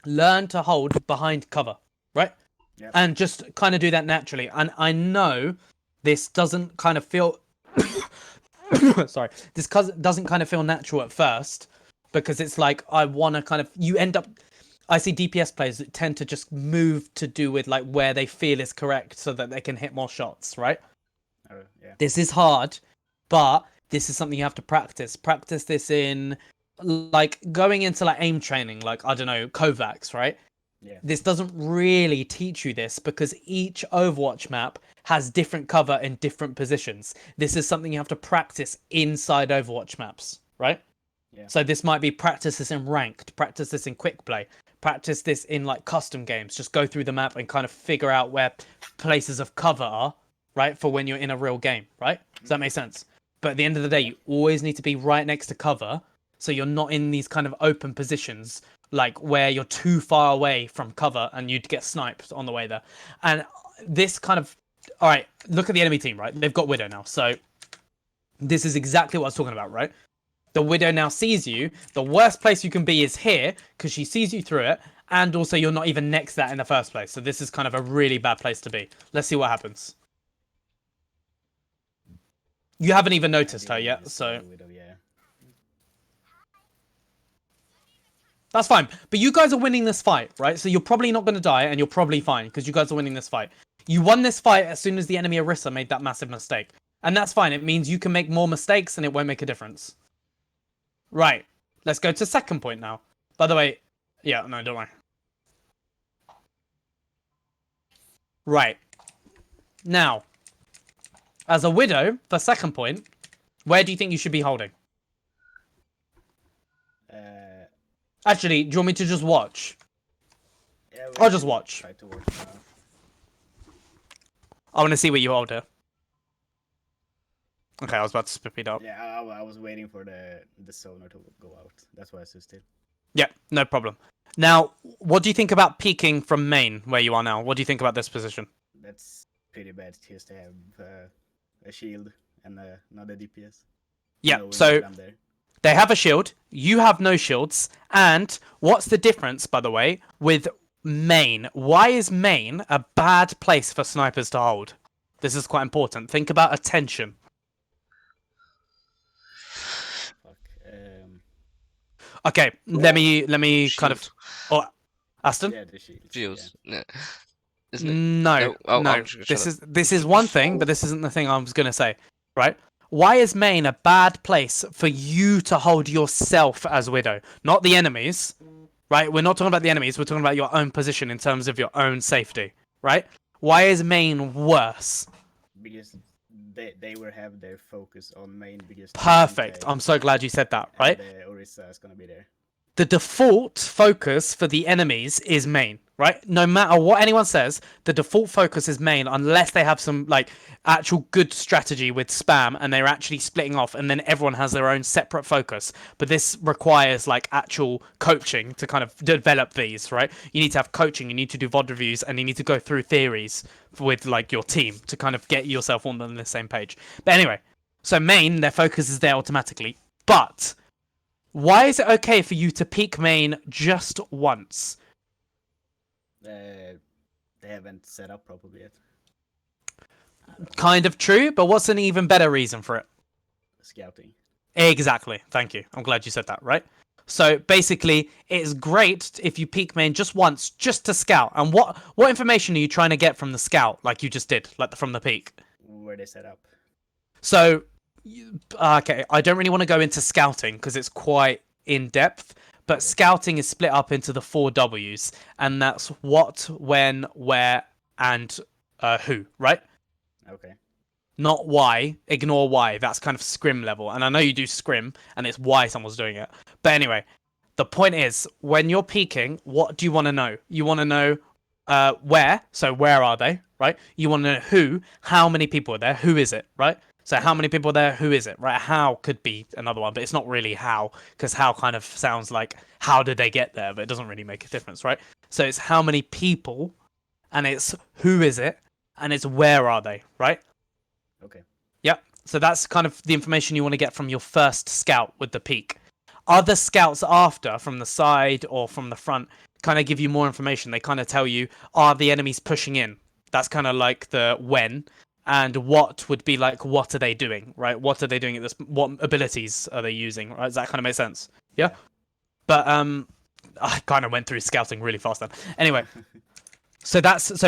learn to hold behind cover, right? Yep. And just kind of do that naturally. And I know this doesn't kind of feel... Sorry. This doesn't kind of feel natural at first, because it's like I want to kind of... You end up... I see DPS players that tend to just move to do with like where they feel is correct so that they can hit more shots, right? Yeah. This is hard, but this is something you have to practice. Practice this in like going into like aim training, like, I don't know, Kovacs, right? Yeah. This doesn't really teach you this because each Overwatch map has different cover in different positions. This is something you have to practice inside Overwatch maps, right? Yeah. So this might be practice this in ranked, practice this in quick play, practice this in like custom games. Just go through the map and kind of figure out where places of cover are, right? For when you're in a real game, right? Does that make sense? But at the end of the day, you always need to be right next to cover, so you're not in these kind of open positions, like where you're too far away from cover and you'd get sniped on the way there. And this kind of... All right, look at the enemy team, right? They've got Widow now. So this is exactly what I was talking about, right? The Widow now sees you. The worst place you can be is here because she sees you through it. And also you're not even next to that in the first place. So this is kind of a really bad place to be. Let's see what happens. You haven't even noticed her yet, so... Yeah. That's fine. But you guys are winning this fight, right? So you're probably not going to die, and you're probably fine, because you guys are winning this fight. You won this fight as soon as the enemy Orisa made that massive mistake. And that's fine. It means you can make more mistakes, and it won't make a difference. Right. Let's go to second point now. By the way... Yeah, no, don't worry. Right. Now, as a Widow, for second point, where do you think you should be holding? Actually, do you want me to just watch? Yeah, I'll just watch. Try to watch now. I want to see what you hold here. Okay, I was about to speed up. Yeah, I was waiting for the sonar to go out. That's why I stood still. Yeah, no problem. Now, what do you think about peeking from main, where you are now? What do you think about this position? That's pretty bad just to have a shield and another DPS. Yeah, Knowing so that I'm there. they have a shield, you have no shields, and what's the difference, by the way, with main? Why is main a bad place for snipers to hold? This is quite important. Think about attention. Fuck. Okay, let me kind of... Shield. Oh, Aston? Yeah, the shield. Feels. No. Isn't it? No, Oh, no. I'm just gonna shut up. This is one thing, but this isn't the thing I was gonna say, right? Why is main a bad place for you to hold yourself as Widow, not the enemies, right? We're not talking about the enemies. We're talking about your own position in terms of your own safety, right? Why is main worse? Because they will have their focus on main because Perfect. I'm so glad you said that, right? the Orisa is gonna be there. The default focus for the enemies is main, right? No matter what anyone says, the default focus is main unless they have some like actual good strategy with spam and they're actually splitting off and then everyone has their own separate focus. But this requires like actual coaching to kind of develop these, right? You need to have coaching, you need to do VOD reviews, and you need to go through theories with like your team to kind of get yourself on the same page. But anyway, so main, their focus is there automatically. But why is it okay for you to peek main just once? They haven't set up properly yet. Kind of true, but what's an even better reason for it? Scouting. Exactly. Thank you. I'm glad you said that, right? So basically, it's great if you peek main just once, just to scout. And what information are you trying to get from the scout, like you just did, like from the peek? Where they set up. So, okay, I don't really want to go into scouting because it's quite in depth. But Okay. scouting is split up into the 4 W's, and that's what, when, where, and who, right? Okay. Not why. Ignore why. That's kind of scrim level. And I know you do scrim, and it's why someone's doing it. But anyway, the point is, when you're peeking, what do you want to know? You want to know where. So where are they, right? You want to know who. How many people are there? Who is it, right? So how many people are there? Who is it, right? How could be another one, but it's not really how, because how kind of sounds like how did they get there, but it doesn't really make a difference, right? So it's how many people, and it's who is it, and it's where are they, right? Okay. Yep. So that's kind of the information you want to get from your first scout with the peak. Other scouts after, from the side or from the front, kind of give you more information. They kind of tell you, are the enemies pushing in? That's kind of like the when. And what would be like, what are they doing, right? What are they doing at this? What abilities are they using, right? Does that kind of make sense? Yeah. But I kind of went through scouting really fast then. Anyway, so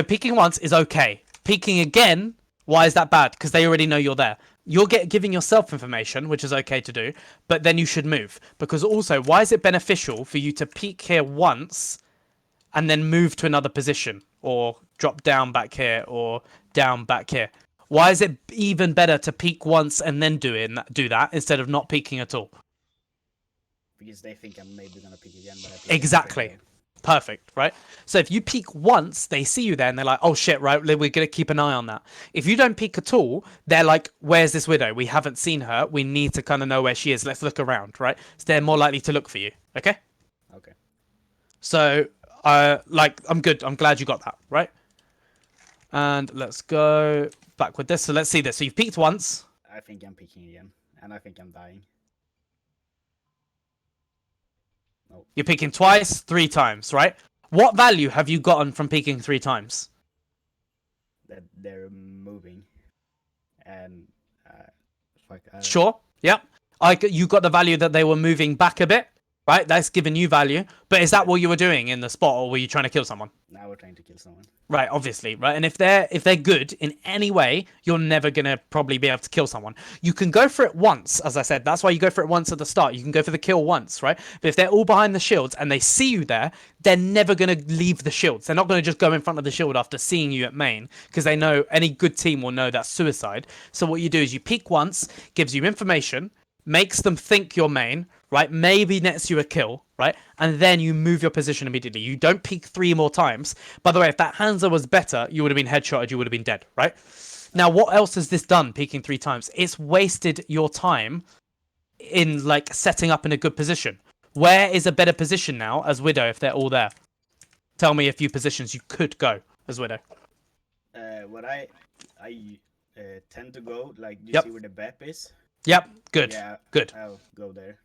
peeking once is okay. Peeking again, why is that bad? Because they already know you're there. You're giving yourself information, which is okay to do, but then you should move. Because also, why is it beneficial for you to peek here once and then move to another position or drop down back here or down back here? Why is it even better to peek once and then do that instead of not peeking at all? Because they think I'm maybe gonna pick again, but I pick Exactly. again. Perfect, right? So if you peek once, they see you there and they're like, oh shit, right, we're going to keep an eye on that. If you don't peek at all, they're like, where's this widow? We haven't seen her. We need to kind of know where she is. Let's look around, right? So they're more likely to look for you, okay? Okay. So, I'm good. I'm glad you got that, right? And let's go back with this. So let's see this. So you've peeked once. I think I'm picking again, and I think I'm dying. No. You're peeking twice, 3 times, right? What value have you gotten from peeking 3 times? That they're moving, and fuck. Sure. Yep. You got the value that they were moving back a bit, right? That's giving you value. But is that what you were doing in the spot, or were you trying to kill someone? Now we're trying to kill someone. Right, obviously, right? And if they're good in any way, you're never gonna probably be able to kill someone. You can go for it once, as I said. That's why you go for it once at the start. You can go for the kill once, right? But if they're all behind the shields and they see you there, they're never gonna leave the shields. They're not gonna just go in front of the shield after seeing you at main, because they know any good team will know that's suicide. So what you do is you peek once, gives you information, makes them think you're main, right? Maybe nets you a kill, right? And then you move your position immediately. You don't peek 3 more times. By the way, if that Hansa was better, you would have been headshotted, you would have been dead, right? Now, what else has this done, peeking 3 times? It's wasted your time in, like, setting up in a good position. Where is a better position now as Widow if they're all there? Tell me a few positions you could go as Widow. What I tend to go, like, you Yep. see where the BEP is? Yep, good, Yeah, good. I'll go there.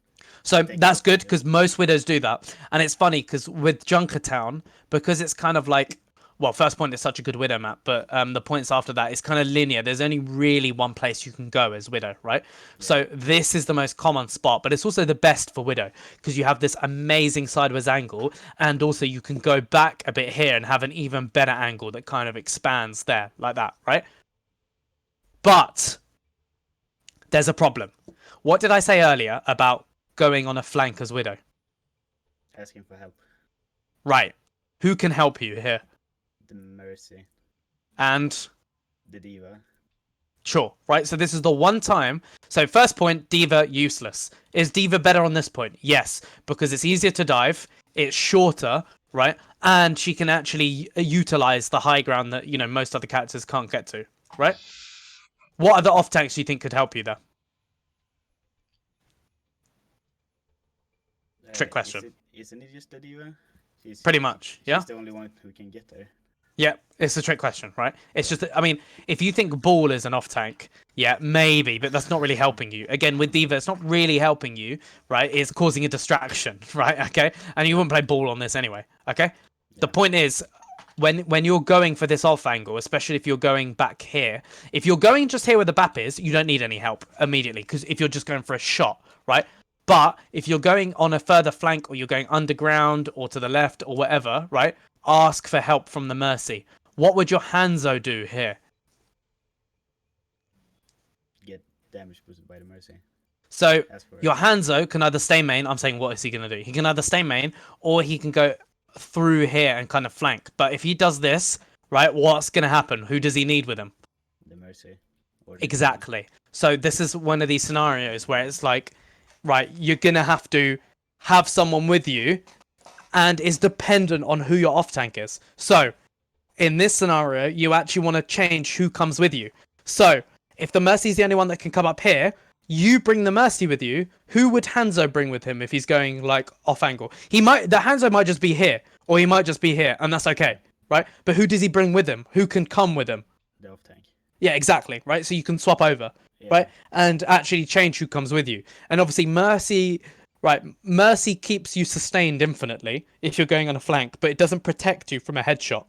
So Take that's out good the- because most widows do that. And it's funny because with Junkertown, because it's kind of like, well, first point is such a good widow map, but the points after that is kind of linear. There's only really one place you can go as widow, right? So this is the most common spot, but it's also the best for widow because you have this amazing sideways angle, and also you can go back a bit here and have an even better angle that kind of expands there like that, right? But there's a problem. What did I say earlier about going on a flank as widow? Asking for help. Right. Who can help you here? The Mercy. And The Diva. Sure, right? So this is the one time. So first point, D.Va useless. Is D.Va better on this point? Yes, because it's easier to dive, it's shorter, right? And she can actually utilize the high ground that, most other characters can't get to, right? What other off tanks do you think could help you there? Trick question. Isn't it just the D.Va? Pretty much, yeah? She's the only one who can get there. Yeah, it's a trick question, right? It's just that, I mean, if you think Ball is an off tank, yeah, maybe, but that's not really helping you. Again, with D.Va, it's not really helping you, right? It's causing a distraction, right? Okay, and you wouldn't play Ball on this anyway. Okay, yeah. The point is, when you're going for this off angle, especially if you're going back here, if you're going just here where the BAP is, you don't need any help immediately, because if you're just going for a shot, right? But if you're going on a further flank, or you're going underground or to the left or whatever, right? Ask for help from the Mercy. What would your Hanzo do here? Get damage boosted by the Mercy. So your Hanzo can either stay main. I'm saying, what is he going to do? He can either stay main, or he can go through here and kind of flank. But if he does this, right, what's going to happen? Who does he need with him? The Mercy. Exactly. So this is one of these scenarios where it's like, right, you're going to have to have someone with you, and is dependent on who your off tank is. So in this scenario, you actually want to change who comes with you. So if the Mercy's the only one that can come up here, you bring the Mercy with you. Who would Hanzo bring with him if he's going like off angle? The Hanzo might just be here, or he might just be here, and that's okay, right? But who does he bring with him? Who can come with him? The off tank. Yeah, exactly, right? So you can swap over, right? And actually change who comes with you. And obviously Mercy, right? Mercy keeps you sustained infinitely if you're going on a flank, but it doesn't protect you from a headshot.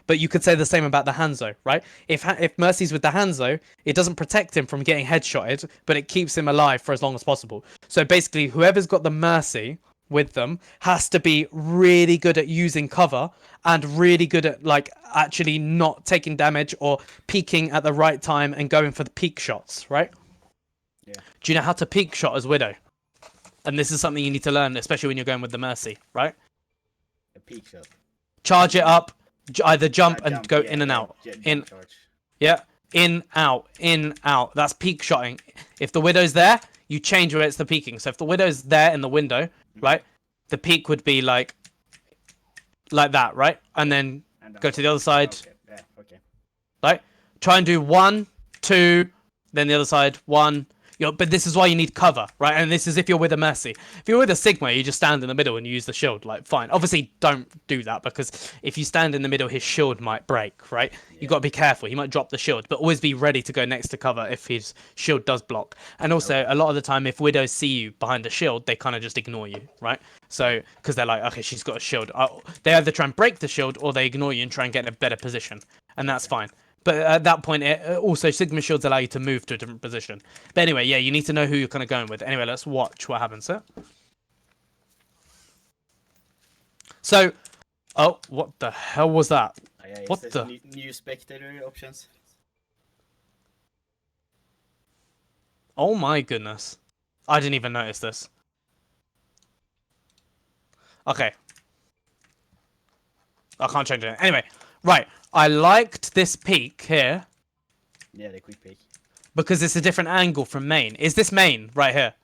But you could say the same about the Hanzo, right? If Mercy's with the Hanzo, it doesn't protect him from getting headshotted, but it keeps him alive for as long as possible. So basically, whoever's got the Mercy with them has to be really good at using cover and really good at like actually not taking damage or peeking at the right time and going for the peak shots, right? Yeah. Do you know how to peak shot as Widow? And this is something you need to learn, especially when you're going with the Mercy, right? A peak shot. Charge it up, either jump and go in and out. Yeah, in, out. That's peak shotting. If the Widow's there, you change where it's the peaking. So if the Widow's there in the window, right, the peak would be like that, right? And then go to the other side. Okay. Yeah, okay. Right? Try and do 1, 2, then the other side, 1. But this is why you need cover, right? And this is if you're with a Mercy. If you're with a Sigma, you just stand in the middle and you use the shield. Like, fine. Obviously, don't do that, because if you stand in the middle, his shield might break, right? Yeah. You've got to be careful. He might drop the shield, but always be ready to go next to cover if his shield does block. And also, a lot of the time, if Widows see you behind the shield, they kind of just ignore you, right? So, because they're like, okay, she's got a shield. They either try and break the shield, or they ignore you and try and get in a better position. And that's fine. But at that point, also, Sigma shields allow you to move to a different position. But anyway, yeah, you need to know who you're kind of going with. Anyway, let's watch what happens, sir. So, oh, what the hell was that? What the? New spectator options. Oh my goodness. I didn't even notice this. Okay. I can't change it. Anyway, right. I liked this peak here. Yeah, the quick peek. Because it's a different angle from main. Is this main right here?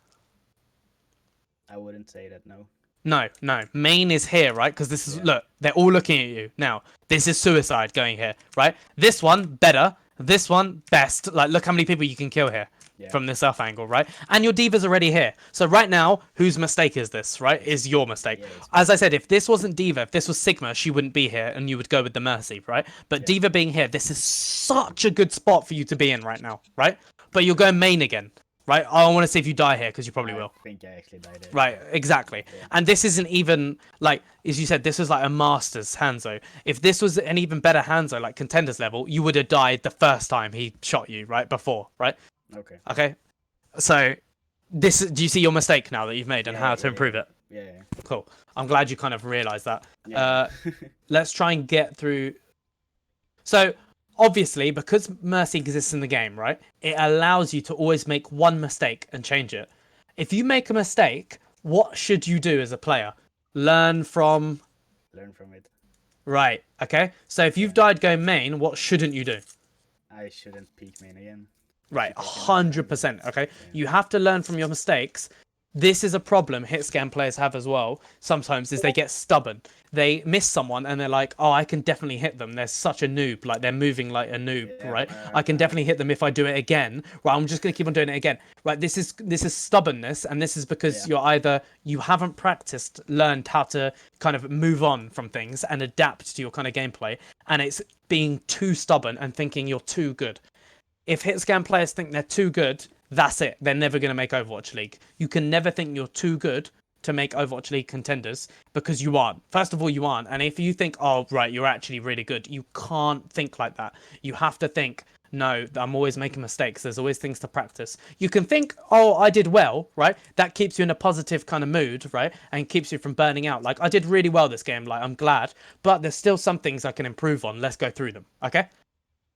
I wouldn't say that, no. No. Main is here, right? Because this is, look, they're all looking at you. Now, this is suicide going here, right? This one, better. This one, best. Like, look how many people you can kill here from this off angle, right? And your D.Va's already here. So right now, whose mistake is this, right? Is your mistake. Yeah, as I said, if this wasn't D.Va, if this was Sigma, she wouldn't be here and you would go with the Mercy, right? But D.Va being here, this is such a good spot for you to be in right now, right? But you're going main again, right? I want to see if you die here, because you probably will. I think I actually died there. Right, exactly. Yeah. And this isn't even, like, as you said, this was like a Masters Hanzo. If this was an even better Hanzo, like Contenders level, you would have died the first time he shot you, right? Before, right? Okay. So, do you see your mistake now that you've made and how to improve it? Yeah. Cool. I'm glad you kind of realised that. Yeah. Let's try and get through. So, obviously, because Mercy exists in the game, right? It allows you to always make one mistake and change it. If you make a mistake, what should you do as a player? Learn from it. Right. Okay. So if you've died going main, what shouldn't you do? I shouldn't peek main again. Right, If you take an 100%. advantage. Okay, Yeah. you have to learn from your mistakes. This is a problem hit scan players have as well. Sometimes is they get stubborn. They miss someone and they're like, "Oh, I can definitely hit them. They're such a noob. Like they're moving like a noob, Yeah, right? I can definitely hit them if I do it again. Right? I'm just gonna keep on doing it again. Right? This is stubbornness, and this is because you haven't practiced, learned how to kind of move on from things and adapt to your kind of gameplay, and it's being too stubborn and thinking you're too good. If hit scan players think they're too good, that's it. They're never going to make Overwatch League. You can never think you're too good to make Overwatch League contenders because you aren't. First of all, you aren't. And if you think, oh, right, you're actually really good, you can't think like that. You have to think, no, I'm always making mistakes. There's always things to practice. You can think, oh, I did well, right? That keeps you in a positive kind of mood, right? And keeps you from burning out. Like, I did really well this game. Like, I'm glad. But there's still some things I can improve on. Let's go through them, okay?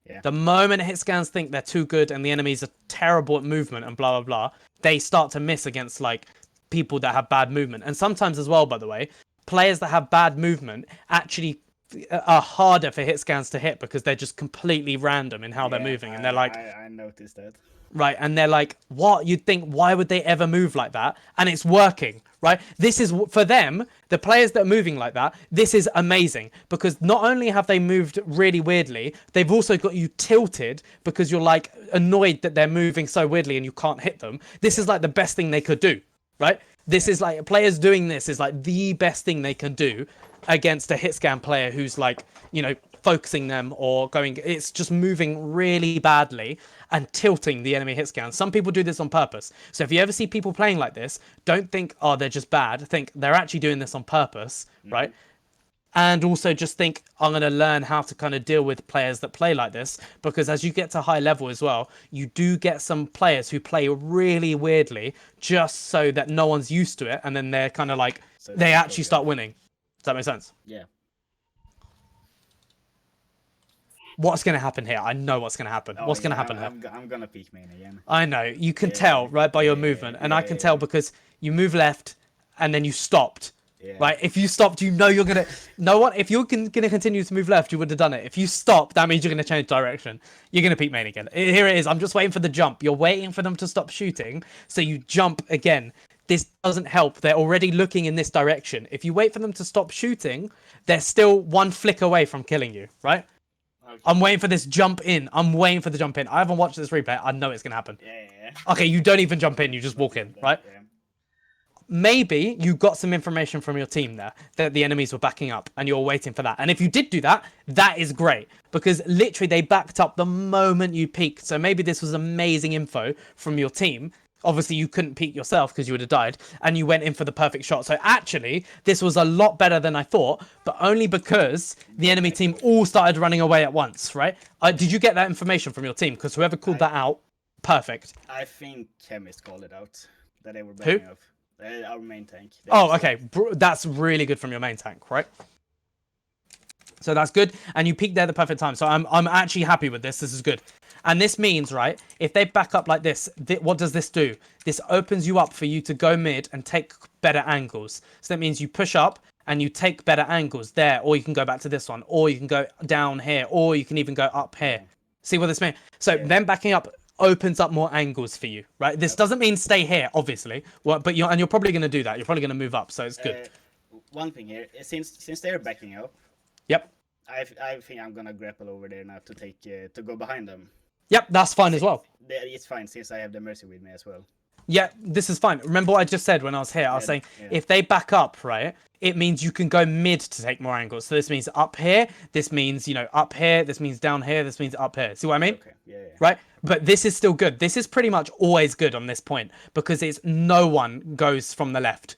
Yeah. The moment hit scans think they're too good and the enemies are terrible at movement and blah, blah, blah, they start to miss against, like, people that have bad movement. And sometimes as well, by the way, players that have bad movement actually are harder for hit scans to hit because they're just completely random in how they're moving. And they're like, I noticed that. right, and they're like, what? You'd think, why would they ever move like that? And it's working, right? This is, for them, the players that are moving like that, this is amazing. Because not only have they moved really weirdly, they've also got you tilted because you're, like, annoyed that they're moving so weirdly and you can't hit them. This is, like, the best thing they could do, right? This is, like, players doing this is, like, the best thing they can do against a hit scan player who's, like, you know, focusing them or going, it's just moving really badly and tilting the enemy hit scan. Some people do this on purpose. So if you ever see people playing like this, don't think, oh, they're just bad. Think they're actually doing this on purpose, right? And also just think, I'm going to learn how to kind of deal with players that play like this, because as you get to high level as well, you do get some players who play really weirdly just so that no one's used to it. And then they're kind of like, So they that's actually okay. start winning. Does that make sense? Yeah. What's going to happen here? I know what's going to happen. What's going to happen here? I'm gonna peek main again. I know. You can tell, right, by your movement. And I can tell because you move left and then you stopped. Yeah. Right? If you stopped, you know you're going to... No one... If you're going to continue to move left, you would have done it. If you stop, that means you're going to change direction. You're going to peek main again. Here it is. I'm just waiting for the jump. You're waiting for them to stop shooting, so you jump again. This doesn't help. They're already looking in this direction. If you wait for them to stop shooting, they're still one flick away from killing you, right? Okay. I'm waiting for this jump in. I'm waiting for the jump in. I haven't watched this replay. I know it's going to happen. Yeah. Okay, you don't even jump in. You just walk in, right? Yeah. Maybe you got some information from your team there that the enemies were backing up and you're waiting for that. And if you did do that, that is great because literally they backed up the moment you peeked. So maybe this was amazing info from your team. Obviously, you couldn't peek yourself because you would have died and you went in for the perfect shot. So actually, this was a lot better than I thought, but only because the enemy team all started running away at once, right? Did you get that information from your team? Because whoever called that out, perfect. I think Chemist called it out that they were backing up. Our main tank. Oh, okay. That's really good from your main tank, right? So that's good. And you peaked there at the perfect time. So I'm actually happy with this. This is good. And this means, right, if they back up like this, what does this do? This opens you up for you to go mid and take better angles. So that means you push up and you take better angles there, or you can go back to this one, or you can go down here, or you can even go up here. See what this means? So them backing up opens up more angles for you, right? This doesn't mean stay here, obviously, but you're probably going to do that. You're probably going to move up, so it's good. One thing here, since they're backing up, Yep. I think I'm gonna grapple over there now to take to go behind them. Yep, that's fine as well. It's fine since I have the mercy with me as well. Yeah, this is fine. Remember what I just said when I was here? I was saying if they back up, right, it means you can go mid to take more angles. So this means up here. This means, up here. This means down here. This means up here. See what I mean? Okay. Yeah. Right? But this is still good. This is pretty much always good on this point because it's no one goes from the left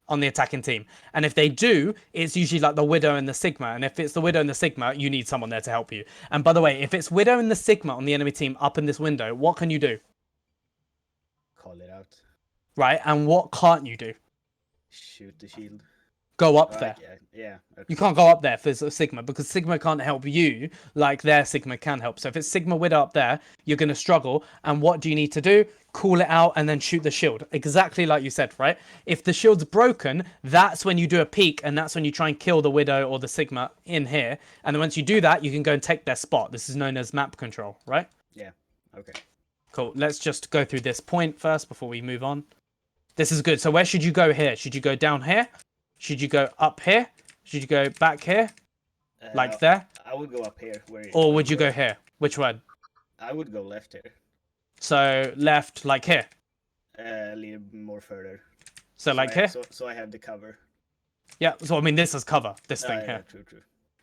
on the attacking team. And if they do, it's usually like the Widow and the Sigma. And if it's the Widow and the Sigma, you need someone there to help you. And by the way, if it's Widow and the Sigma on the enemy team up in this window, what can you do? Call it out. Right? And what can't you do? Shoot the shield. Go up there. Yeah. Okay. You can't go up there for Sigma because Sigma can't help you like their Sigma can help. So if it's Sigma Widow up there, you're going to struggle. And what do you need to do? Call it out and then shoot the shield. Exactly like you said, right? If the shield's broken, that's when you do a peek and that's when you try and kill the Widow or the Sigma in here. And then once you do that, you can go and take their spot. This is known as map control, right? Yeah. Okay. Cool. Let's just go through this point first before we move on. This is good. So where should you go here? Should you go down here? Should you go up here? Should you go back here? Like there? I would go up here. Or would you go here? Which one? I would go left here. So left, like here. A little more further. So like here? So I have the cover. Yeah. So I mean, this is cover. This thing here. True.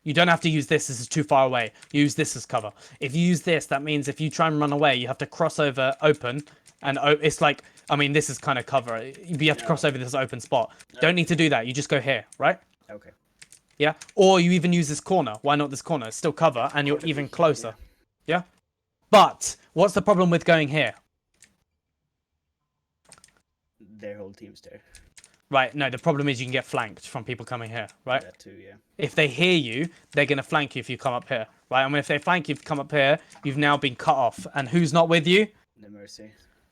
You don't have to use this. This is too far away. Use this as cover. If you use this, that means if you try and run away, you have to cross over open. And it's like, I mean, this is kind of cover. You have to cross over this open spot. Don't need to do that. You just go here, right? Okay. Yeah. Or you even use this corner. Why not this corner? It's still cover and you're even closer. Yeah. But what's the problem with going here? Their whole team's there. Right. No, the problem is you can get flanked from people coming here, right? That too, yeah. If they hear you, they're going to flank you if you come up here, right? I mean, if they flank you if you come up here, you've now been cut off. And who's not with you? The Mercy.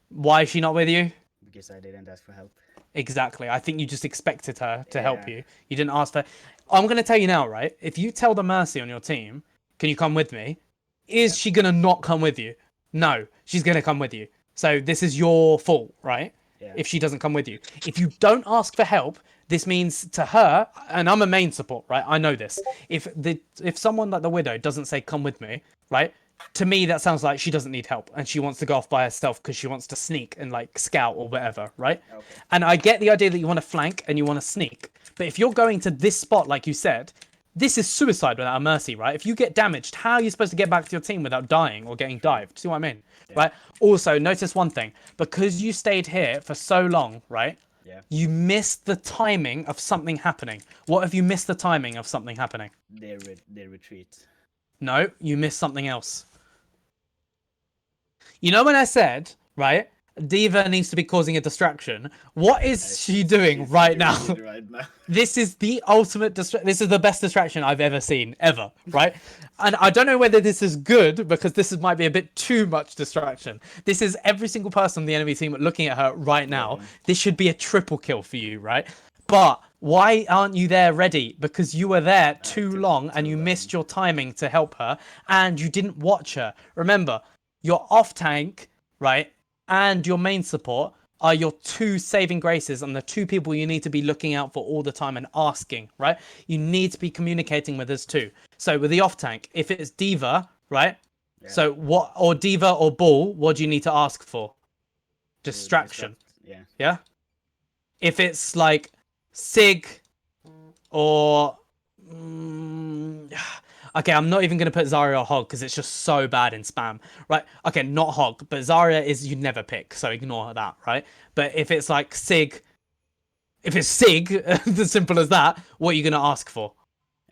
Why is she not with you? Because I didn't ask for help. Exactly. I think you just expected her to help you. You didn't ask for... I'm going to tell you now, right? If you tell the Mercy on your team, can you come with me? Is she going to not come with you? No, she's going to come with you. So this is your fault, right? Yeah. If she doesn't come with you. If you don't ask for help, this means to her, and I'm a main support, right? I know this. If someone like the Widow doesn't say, come with me, right? To me, that sounds like she doesn't need help and she wants to go off by herself because she wants to sneak and like scout or whatever, right? Okay. And I get the idea that you want to flank and you want to sneak. But if you're going to this spot, like you said, this is suicide without a mercy, right? If you get damaged, how are you supposed to get back to your team without dying or getting dived? See what I mean? Yeah. Right? Also, notice one thing. Because you stayed here for so long, right? Yeah. You missed the timing of something happening. What have you missed the timing of something happening? Their retreat. No, you missed something else. You know when I said, right, Diva needs to be causing a distraction. What is she doing right now? This is the ultimate this is the best distraction I've ever seen, ever, right? And I don't know whether this is good because this might be a bit too much distraction. This is every single person on the enemy team looking at her right now. Yeah. This should be a triple kill for you, right? But why aren't you there ready? Because you were there too long and you missed your timing to help her and you didn't watch her. Remember, your off tank, right, and your main support are your two saving graces and the two people you need to be looking out for all the time and asking, right? You need to be communicating with us too. So with the off tank, if it's Diva, right? Yeah. So what, or Diva or Bull, what do you need to ask for? Distraction. Yeah. Yeah? If it's like Sig or... okay, I'm not even going to put Zarya or Hog because it's just so bad in spam, right? Okay, not Hog, but Zarya is you'd never pick, so ignore that, right? But if it's like Sig, if it's Sig, as simple as that, what are you going to ask for?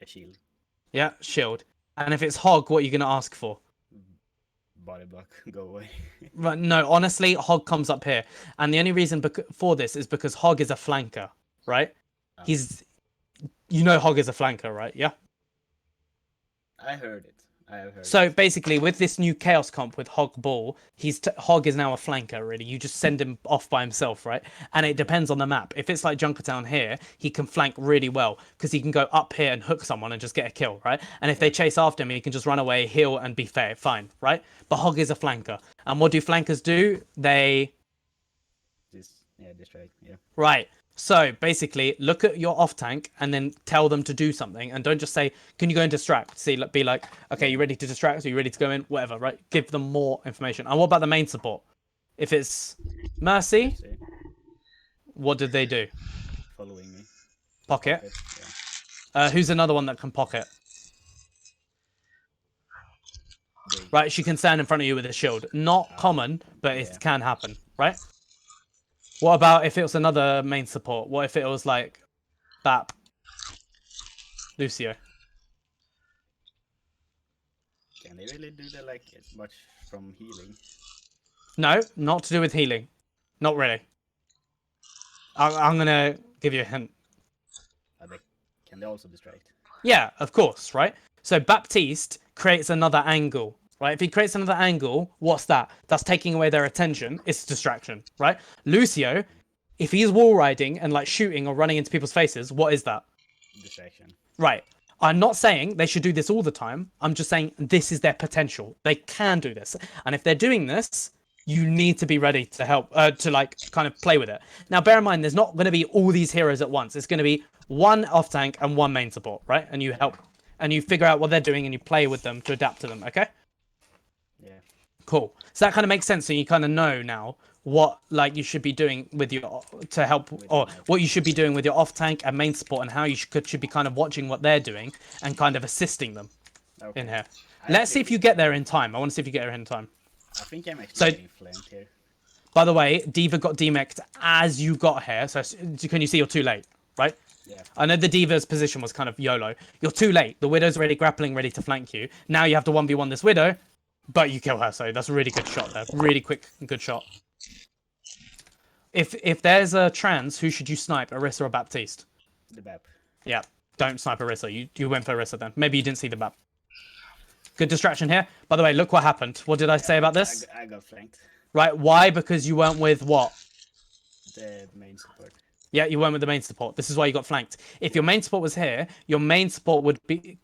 A shield. Yeah, shield. And if it's Hog, what are you going to ask for? Body block, go away. Right, no, honestly, Hog comes up here. And the only reason for this is because Hog is a flanker, right? He's, you know Hog is a flanker, right? Yeah? I heard it. I have heard so basically, with this new Chaos comp with Hog Bull, Hog is now a flanker, really. You just send him off by himself, right? And it depends on the map. If it's like Junkertown here, he can flank really well because he can go up here and hook someone and just get a kill, right? And if they chase after him, he can just run away, heal, and be fine, right? But Hog is a flanker. And what do flankers do? They... distract, yeah. Right. So basically, look at your off tank and then tell them to do something, and don't just say, "Can you go and distract?" See, be like, "Okay, you ready to distract? Are you ready to go in?" Whatever, right? Give them more information. And what about the main support? If it's Mercy, what did they do? Following me. Pocket. Yeah. Who's another one that can pocket? Right, she can stand in front of you with a shield. Not common, but it can happen, right? What about if it was another main support? What if it was like Bap? Lucio. Can they really do that like as much from healing? No, not to do with healing. Not really. I'm going to give you a hint. Can they also distract? Yeah, of course, right? So Baptiste creates another angle, right? If he creates another angle, what's that? That's taking away their attention. It's distraction, right? Lucio, if he's wall riding and like shooting or running into people's faces, what is that? Distraction. Right. I'm not saying they should do this all the time. I'm just saying this is their potential. They can do this. And if they're doing this, you need to be ready to help, to like kind of play with it. Now, bear in mind, there's not going to be all these heroes at once. It's going to be one off tank and one main support, right? And you help, and you figure out what they're doing, and you play with them to adapt to them. Okay. Yeah. Cool. So that kind of makes sense. So you kind of know now what like you should be doing with your to help, or what you should be doing with your off tank and main support, and how you should be kind of watching what they're doing and kind of assisting them in here. Let's see if you get there in time. I want to see if you get there in time. I think I'm actually getting flanked here. By the way, D.Va got demeched as you got here. So can you see you're too late, right? Yeah. I know the D.Va's position was kind of YOLO. You're too late. The Widow's already grappling, ready to flank you. Now you have to 1v1 this Widow, but you kill her. So that's a really good shot there. Really quick and good shot. If there's a trans, who should you snipe, Orisa or Baptiste? The BAP. Yeah, don't snipe Orisa. You went for Orisa then. Maybe you didn't see the map. Good distraction here. By the way, look what happened. What did I say about this? I got flanked. Right, why? Because you weren't with what? The main support. Yeah, you went with the main support. This is why you got flanked. If your main support was here, your main support would be...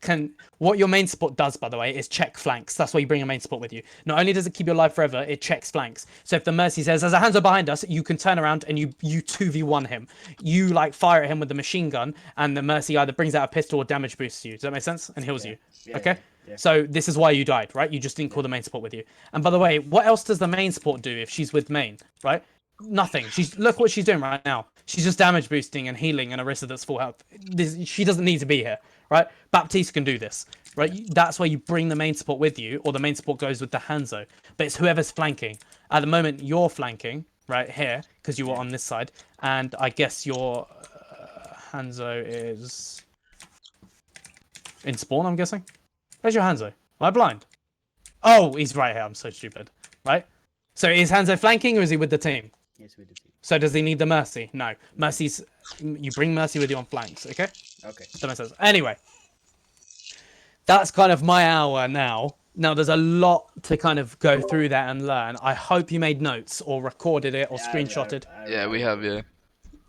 What your main support does, by the way, is check flanks. That's why you bring a main support with you. Not only does it keep you alive forever, it checks flanks. So if the Mercy says, there's a Hanzo behind us, you can turn around and you 2v1 him. You, like, fire at him with the machine gun, and the Mercy either brings out a pistol or damage boosts you. Does that make sense? And heals you. Yeah, Okay? yeah. So this is why you died, right? You just didn't call the main support with you. And by the way, what else does the main support do if she's with main, right? Nothing. Look what she's doing right now. She's just damage boosting and healing an Orisa that's full health. She doesn't need to be here, right? Baptiste can do this, right? That's why you bring the main support with you, or the main support goes with the Hanzo. But it's whoever's flanking. At the moment, you're flanking right here because you were on this side, and I guess your Hanzo is in spawn. I'm guessing. Where's your Hanzo? Am I blind? Oh, he's right here. I'm so stupid. Right? So is Hanzo flanking or is he with the team? Yes, with the team. So does he need the Mercy? No. Mercy's... You bring Mercy with you on flanks, okay? Okay. That makes sense. Anyway. That's kind of my hour now. Now, there's a lot to kind of go through that and learn. I hope you made notes or recorded it or screenshotted. Yeah, we have, yeah.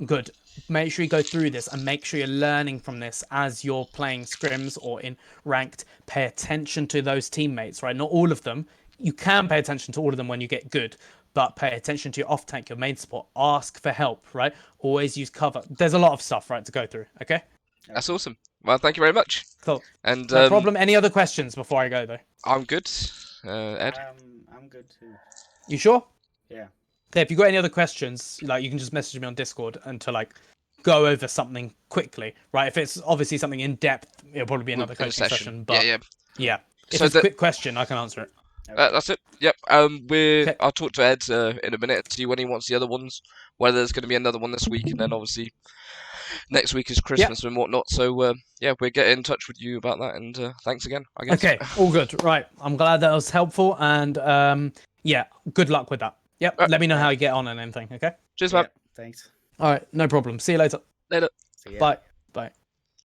Good. Make sure you go through this and make sure you're learning from this as you're playing scrims or in ranked. Pay attention to those teammates, right? Not all of them. You can pay attention to all of them when you get good, but pay attention to your off tank, your main support. Ask for help, right? Always use cover. There's a lot of stuff, right, to go through, okay? That's awesome. Well, thank you very much. Cool. And No problem. Any other questions before I go, though? I'm good. Ed? I'm good too. You sure? Yeah. Okay, if you got any other questions, like, you can just message me on Discord and to, like, go over something quickly, right? If it's obviously something in depth, it'll probably be another In a coaching session. But yeah. If So it's a quick question, I can answer it. That's it. Yep. I'll talk to Ed in a minute, see when he wants the other ones, whether there's going to be another one this week, and then obviously next week is Christmas and whatnot. So yeah, we'll get in touch with you about that. And thanks again, I guess. Okay, all good. Right. I'm glad that was helpful. And yeah, good luck with that. Yep. Let me know how you get on and anything. Okay. Cheers, man. Thanks. All right. No problem. See you later. Later. See ya. Bye. Bye.